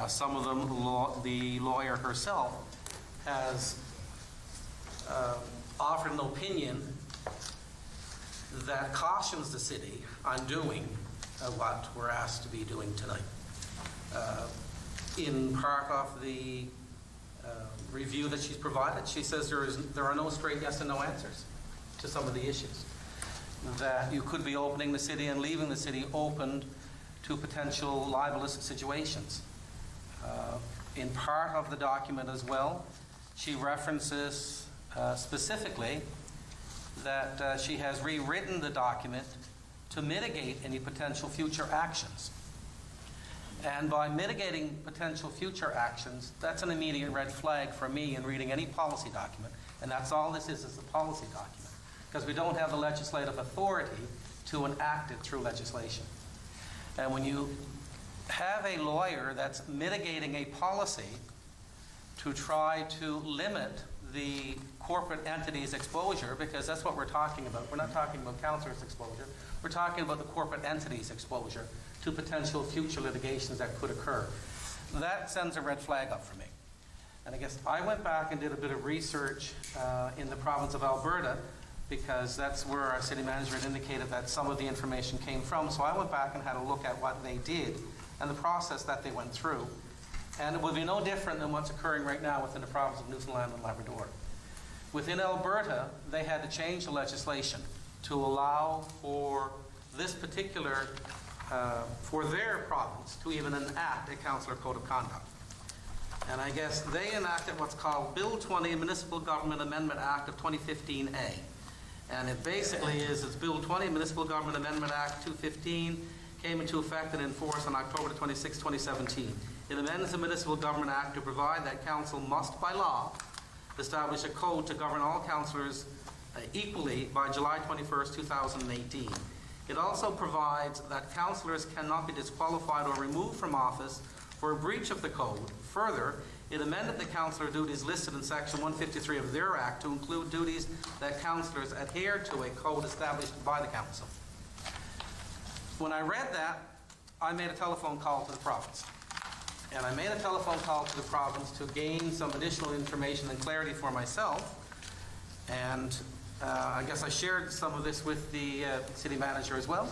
Some of them the lawyer herself has offered an opinion that cautions the city on doing what we're asked to be doing tonight. In part of the review that she's provided, she says there are no straight yes and no answers to some of the issues. That you could be opening the city and leaving the city opened to potential libelous situations. In part of the document as well, she references specifically that she has rewritten the document to mitigate any potential future actions. And by mitigating potential future actions, that's an immediate red flag for me in reading any policy document. And that's all this is a policy document. Because we don't have the legislative authority to enact it through legislation. And when you have a lawyer that's mitigating a policy to try to limit the corporate entity's exposure, because that's what we're talking about. We're not talking about councillors' exposure. We're talking about the corporate entity's exposure to potential future litigations that could occur. That sends a red flag up for me. And I guess I went back and did a bit of research in the province of Alberta, because that's where our city manager had indicated that some of the information came from. So I went back and had a look at what they did and the process that they went through. And it would be no different than what's occurring right now within the province of Newfoundland and Labrador. Within Alberta, they had to change the legislation to allow for this particular, for their province to even enact a councillor code of conduct. And I guess they enacted what's called Bill 20, Municipal Government Amendment Act of 2015A. And it basically is, it's Bill 20, Municipal Government Amendment Act 215, came into effect and in force on October 26, 2017. It amends the Municipal Government Act to provide that council must, by law, establish a code to govern all councillors equally by July 21st, 2018. It also provides that councillors cannot be disqualified or removed from office for a breach of the code. Further, it amended the councillor duties listed in Section 153 of their Act to include duties that councillors adhere to a code established by the council. When I read that, I made a telephone call to the province. And I made a telephone call to the province to gain some additional information and clarity for myself. And I guess I shared some of this with the city manager as well.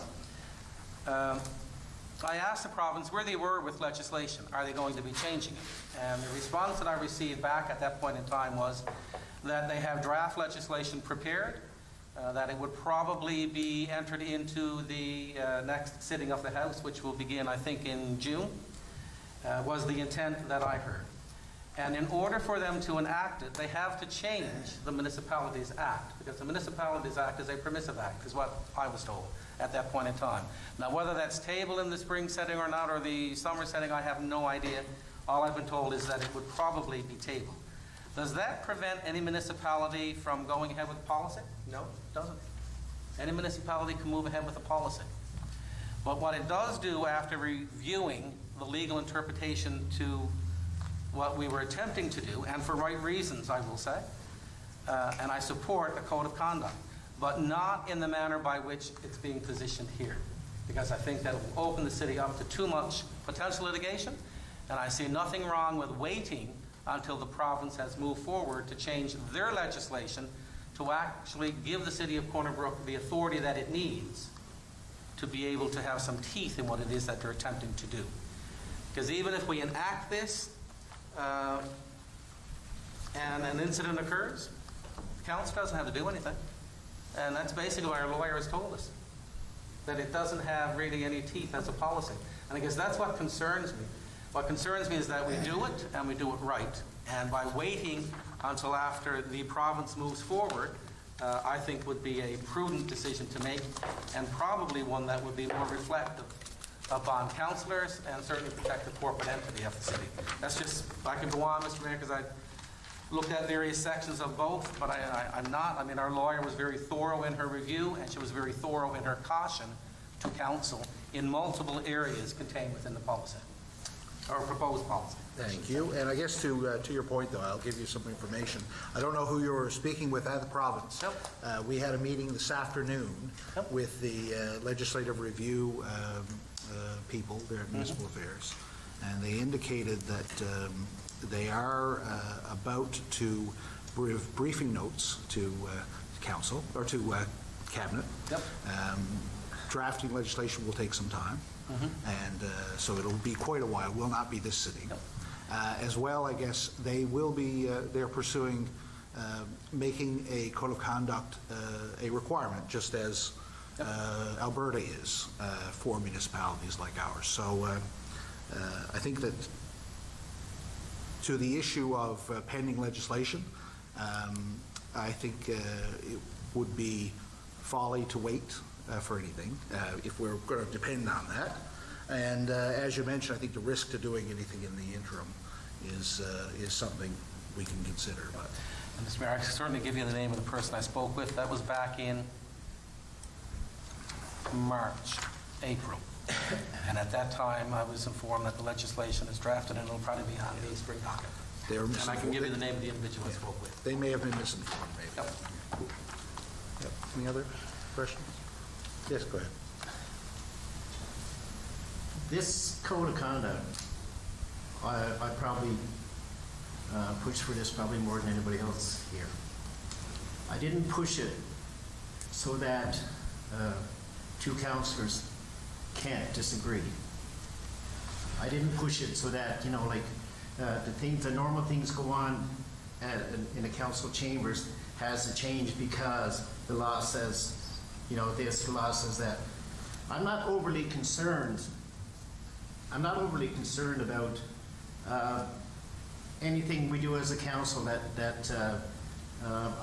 I asked the province where they were with legislation. Are they going to be changing it? And the response that I received back at that point in time was that they have draft legislation prepared, that it would probably be entered into the next sitting of the House, which will begin, I think, in June, was the intent that I heard. And in order for them to enact it, they have to change the Municipalities Act, because the Municipalities Act is a permissive act, is what I was told at that point in time. Now, whether that's tabled in the spring setting or not, or the summer setting, I have no idea. All I've been told is that it would probably be tabled. Does that prevent any municipality from going ahead with policy? No, it doesn't. Any municipality can move ahead with a policy. But what it does do after reviewing the legal interpretation to what we were attempting to do, and for right reasons, I will say, and I support a code of conduct, but not in the manner by which it's being positioned here, because I think that it will open the city up to too much potential litigation, and I see nothing wrong with waiting until the province has moved forward to change their legislation to actually give the city of Corner Brook the authority that it needs to be able to have some teeth in what it is that they're attempting to do. Because even if we enact this and an incident occurs, the council doesn't have to do anything. And that's basically what our lawyer has told us, that it doesn't have really any teeth as a policy. And I guess that's what concerns me. What concerns me is that we do it, and we do it right. And by waiting until after the province moves forward, I think would be a prudent decision to make, and probably one that would be more reflective upon councillors and certainly protect the corporate entity of the city. That's just, I could go on, Mr. Mayor, because I looked at various sections of both, but I'm not. I mean, our lawyer was very thorough in her review, and she was very thorough in her caution to council in multiple areas contained within the policy. or proposed policy. Thank you. And I guess to your point, though, I'll give you some information. I don't know who you were speaking with at the province. Yep. We had a meeting this afternoon Yep. with the legislative review people, their municipal affairs, and they indicated that they are about to give briefing notes to council, or to cabinet. Yep. Drafting legislation will take some time, and so it'll be quite a while, will not be this sitting. Yep. As well, I guess, they will be, they're pursuing making a code of conduct a requirement, just as Alberta is for municipalities like ours. So I think that to the issue of pending legislation, I think it would be folly to wait for anything if we're going to depend on that. And as you mentioned, I think the risk to doing anything in the interim is something we can consider. But And Mr. Mayor, I can certainly give you the name of the person I spoke with. That was back in March, April. And at that time, I was informed that the legislation is drafted and it'll probably be on the spring docket. And I can give you the name of the individual I spoke with. they may have been misinformed, maybe. Yep. Yep. Any other questions? Yes, go ahead. This code of conduct, I probably pushed for this probably more than anybody else here. I didn't push it so that two councillors can't disagree. I didn't push it so that, you know, like the normal things go on in the council chambers has to change because the law says, you know, this, the law says that. I'm not overly concerned about anything we do as a council that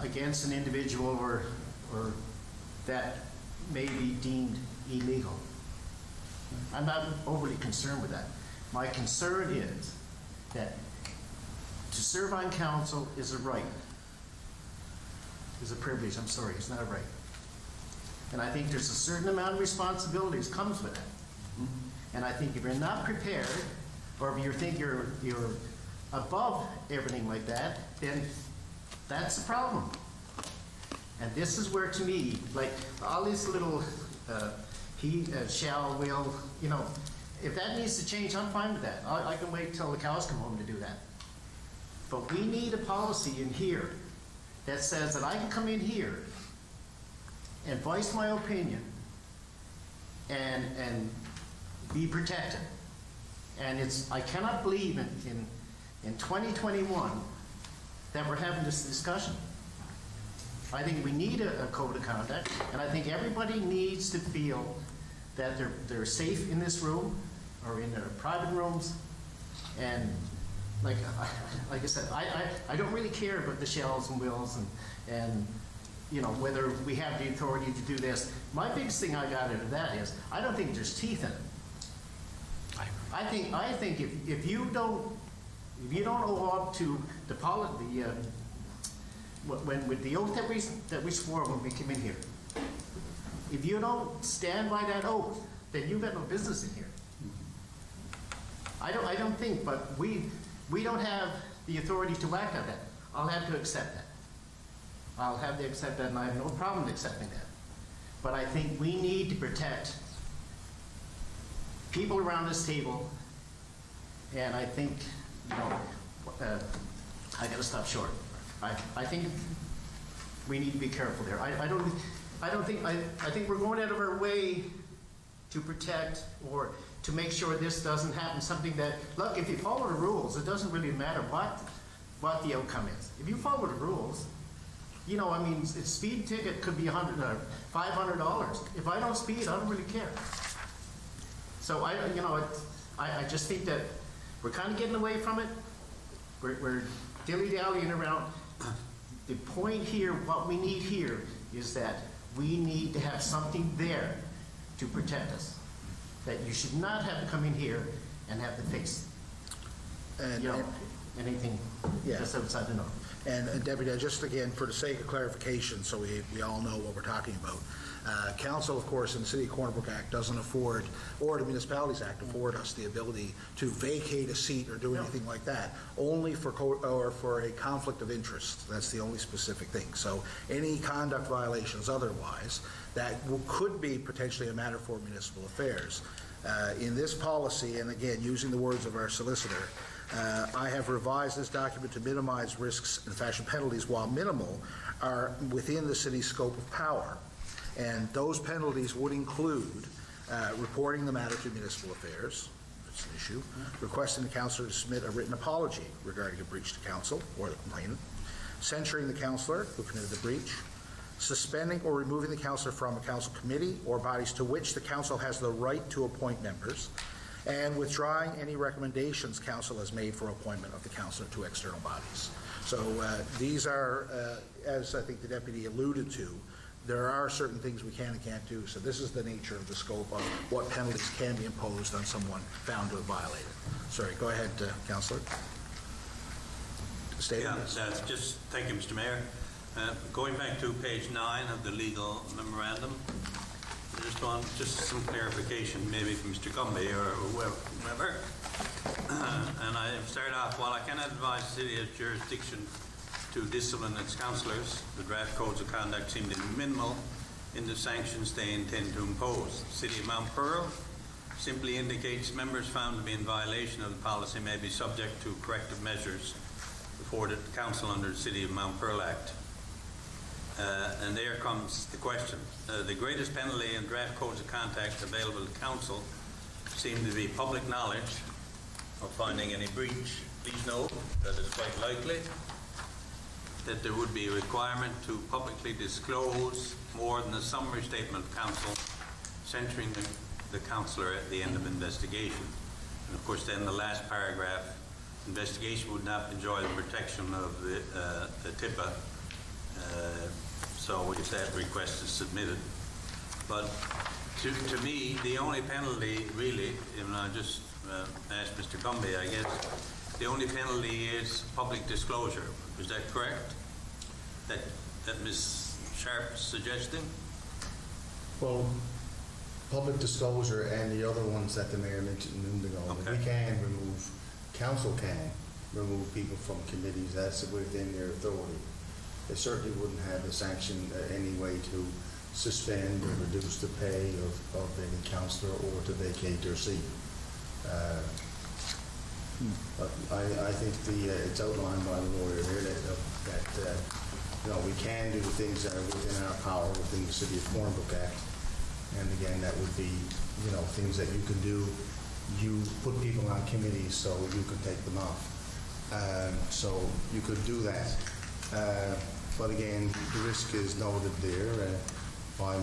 against an individual or that may be deemed illegal. I'm not overly concerned with that. My concern is that to serve on council is a right. Is a privilege, I'm sorry, it's not a right. And I think there's a certain amount of responsibilities comes with it. And I think if you're not prepared, or if you think you're above everything like that, then that's the problem. And this is where, to me, like all these little he, shall, will, you know, if that needs to change, I'm fine with that. I can wait till the cows come home to do that. But we need a policy in here that says that I can come in here and voice my opinion and be protected. And I cannot believe in 2021 that we're having this discussion. I think we need a code of conduct, and I think everybody needs to feel that they're safe in this room or in their private rooms. And like I said, I don't really care about the shells and wills and you know, whether we have the authority to do this. My biggest thing I got out of that is I don't think there's teeth in it. I think if you don't owe up to the with the oath that we swore when we came in here, if you don't stand by that oath, then you've got no business in here. I don't think, but we don't have the authority to act on that. I'll have to accept that. I'll have to accept that, and I have no problem accepting that. But I think we need to protect people around this table, and I think, you know, I got to stop short. I think we need to be careful there. I think we're going out of our way to protect or to make sure this doesn't happen. Something that, look, if you follow the rules, it doesn't really matter what the outcome is. If you follow the rules, you know, I mean, a speed ticket could be $500. If I don't speed, I don't really care. So I just think that we're kind of getting away from it. We're dilly-dallying around. The point here, what we need here, is that we need to have something there to protect us. That you should not have to come in here and have to face, anything just outside the norm. And Deputy, just again, for the sake of clarification, so we all know what we're talking about, council, of course, in the City of Corner Brook Act doesn't afford, or the Municipalities Act afford us the ability to vacate a seat or do anything like that, only for for a conflict of interest. That's the only specific thing. So any conduct violations otherwise, that could be potentially a matter for municipal affairs. In this policy, and again, using the words of our solicitor, I have revised this document to minimize risks and fashion penalties, while minimal, are within the city's scope of power. And those penalties would include reporting the matter to municipal affairs, it's an issue, requesting the councillor to submit a written apology regarding a breach to council or the complainant, censuring the councillor who committed the breach, suspending or removing the councillor from a council committee or bodies to which the council has the right to appoint members, and withdrawing any recommendations council has made for appointment of the councillor to external bodies. So these are, as I think the deputy alluded to, there are certain things we can and can't do. So this is the nature of the scope of what penalties can be imposed on someone found to have violated. Sorry, go ahead, Councillor. Thank you, Mr. Mayor. Going back to page 9 of the legal memorandum, just some clarification maybe from Mr. Gumby or whoever. And I start off, while I cannot advise the city as jurisdiction to discipline its councillors, the draft codes of conduct seem to be minimal in the sanctions they intend to impose. The City of Mount Pearl simply indicates members found to be in violation of the policy may be subject to corrective measures before the council under the City of Mount Pearl Act. And there comes the question. The greatest penalty in draft codes of conduct available to council seem to be public knowledge of finding any breach. Please note that it's quite likely that there would be a requirement to publicly disclose more than a summary statement of council censuring the councillor at the end of investigation. And of course then the last paragraph, investigation would not enjoy the protection of the TIPA, so if that request is submitted. But to me, the only penalty really, and I just asked Mr. Gumby, I guess, the only penalty is public disclosure. Is that correct? That Ms. Sharp is suggesting? Well, public disclosure and the other ones that the mayor mentioned a minute ago. Okay. We can remove, council can remove people from committees. That's within their authority. They certainly wouldn't have a sanction any way to suspend or reduce the pay of any councillor or to vacate their seat. But I think it's outlined by the lawyer here that we can do things that are within our power within the City of Corner Brook Act. And again, that would be, things that you can do. You put people on committees so you can take them off. So you could do that. But again, the risk is noted there by our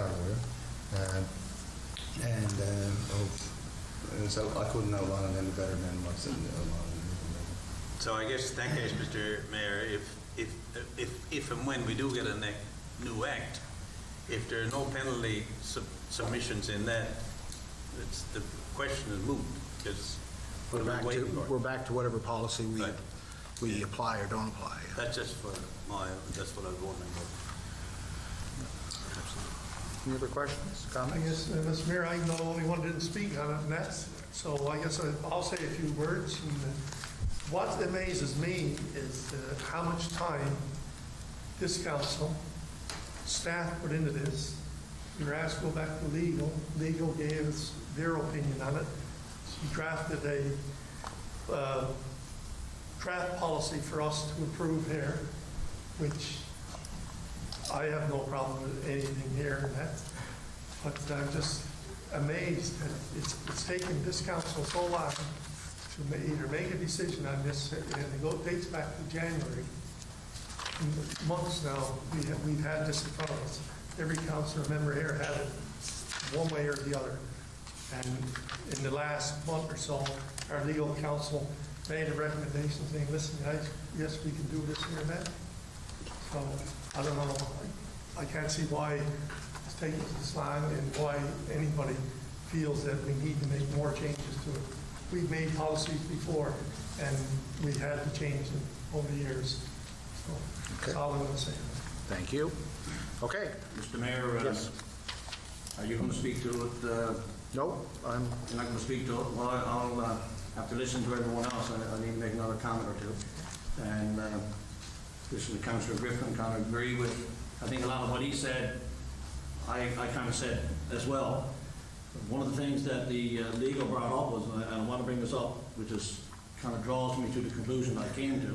lawyer. And so I couldn't outline it any better than what's in the outline. So I guess in that case, Mr. Mayor, if and when we do get a new act, if there are no penalty submissions in that, the question is moot, because We're back to whatever policy we apply or don't apply. that's just that's what I was wondering about. Any other questions, I comments? guess, Mr. Mayor, I'm the only one that didn't speak on it, and that's, so I guess I'll say a few words. And what amazes me is how much time this council, staff put into this. We were asked to go back to legal. Legal gave us their opinion on it. She drafted a draft policy for us to approve here, which I have no problem with anything here in that, but I'm just amazed that it's taken this council so long to either make a decision on this, and it dates back to January. Months now, we've had this in front of us. Every councilor member here had it one way or the other. And in the last month or so, our legal counsel made a recommendation saying, listen, guys, yes, we can do this here and that. So, I don't know, I can't see why it's taking this long and why anybody feels that we need to make more changes to it. we've made policies before, and we had to change them over the years. So that's all I'm going to say. Thank you. Okay. Mr. Mayor, Yes. are you going to speak to it? No, I'm, You're not going to speak to it? Well, I'll have to listen to everyone else. I need to make another comment or two. And this is Councillor Griffin, kind of agree with, I think a lot of what he said, I kind of said as well. One of the things that the legal brought up was, and I want to bring this up, which is kind of draws me to the conclusion I came to,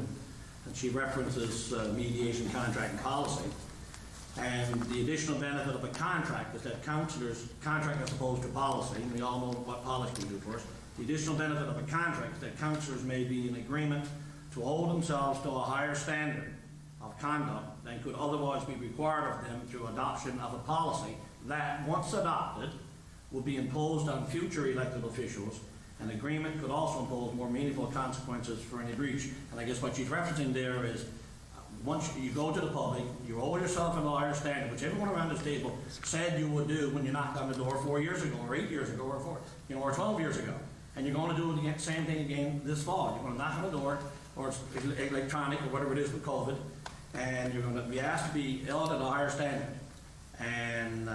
and she references mediation, contract, and policy. And the additional benefit of a contract is that councillors, contract as opposed to policy, and we all know what policy can do for us. The additional benefit of a contract is that councillors may be in agreement to hold themselves to a higher standard of conduct than could otherwise be required of them through adoption of a policy that, once adopted, will be imposed on future elected officials. An agreement could also impose more meaningful consequences for any breach. And I guess what she's referencing there is, once you go to the public, you hold yourself to a higher standard, which everyone around this table said you would do when you knocked on the door 4 years ago, or 8 years ago, or 12 years ago. And you're going to do the same thing again this fall. You're going to knock on the door, or it's electronic, or whatever it is with COVID, and you're going to be asked to be held at a higher standard. And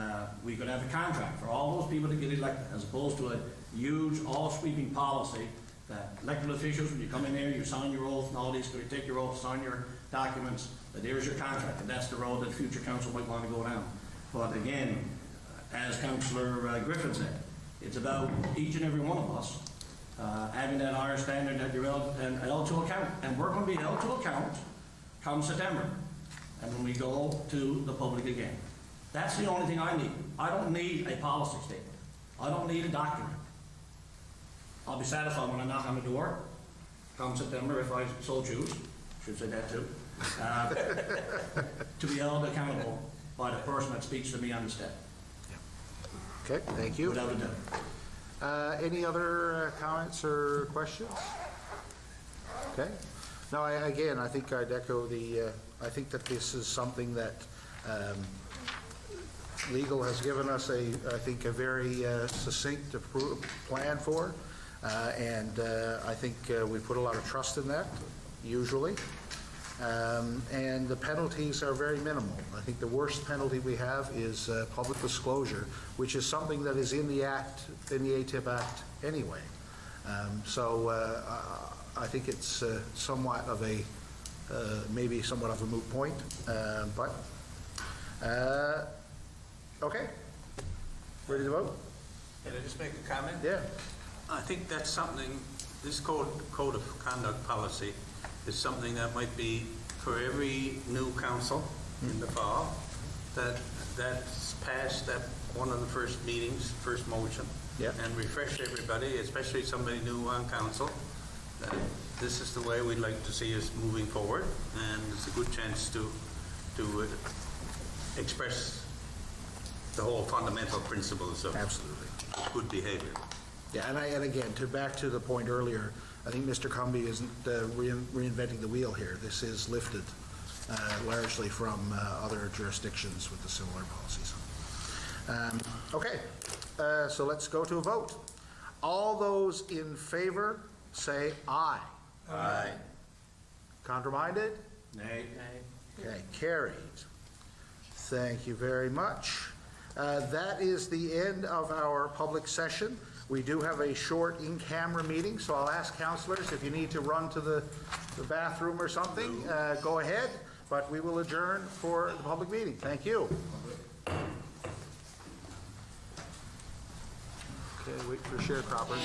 we could have a contract for all those people to get elected, as opposed to a huge, all-sweeping policy that elected officials, when you come in here, you sign your oath, and all these, you take your oath, sign your documents, that there's your contract, and that's the road that future council might want to go down. But again, as Councillor Griffin said, it's about each and every one of us having that higher standard that you're held to account. And we're going to be held to account come September, and when we go to the public again. That's the only thing I need. I don't need a policy statement. I don't need a document. I'll be satisfied when I knock on the door come September, if I so choose. Should say that too. To be held accountable by the person that speaks to me on the step. okay, thank you. Without a doubt. Any other comments or questions? Okay. No, again, I think I'd echo I think that this is something that legal has given us I think, a very succinct plan for. And I think we put a lot of trust in that, usually. And the penalties are very minimal. I think the worst penalty we have is public disclosure, which is something that is in the Act, in the ATIP Act anyway. So I think it's somewhat of a, maybe somewhat of a moot point, but okay. Ready to vote? Can I just make a comment? Yeah. I think that's something, this code of conduct policy is something that might be for every new council in the fall, that's passed at one of the first meetings, first motion, and refresh everybody, especially somebody new on council, that this is the way we'd like to see us moving forward, and it's a good chance to express the whole fundamental principles of absolutely good behavior. Yeah, and again, back to the point earlier, I think Mr. Cumby isn't reinventing the wheel here. This is lifted largely from other jurisdictions with the similar policies. Okay, so let's go to a vote. All those in favor say aye. Aye. Contraminded? Nay. Okay, carried. Thank you very much. That is the end of our public session. We do have a short in-camera meeting, so I'll ask councillors if you need to run to the bathroom or something, go ahead, but we will adjourn for the public meeting. Thank you. Okay, wait for sharecroppers.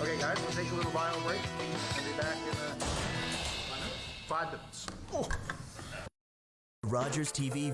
Okay, guys, we'll take a little bio break and be back in 5 minutes. Oh. Rogers TV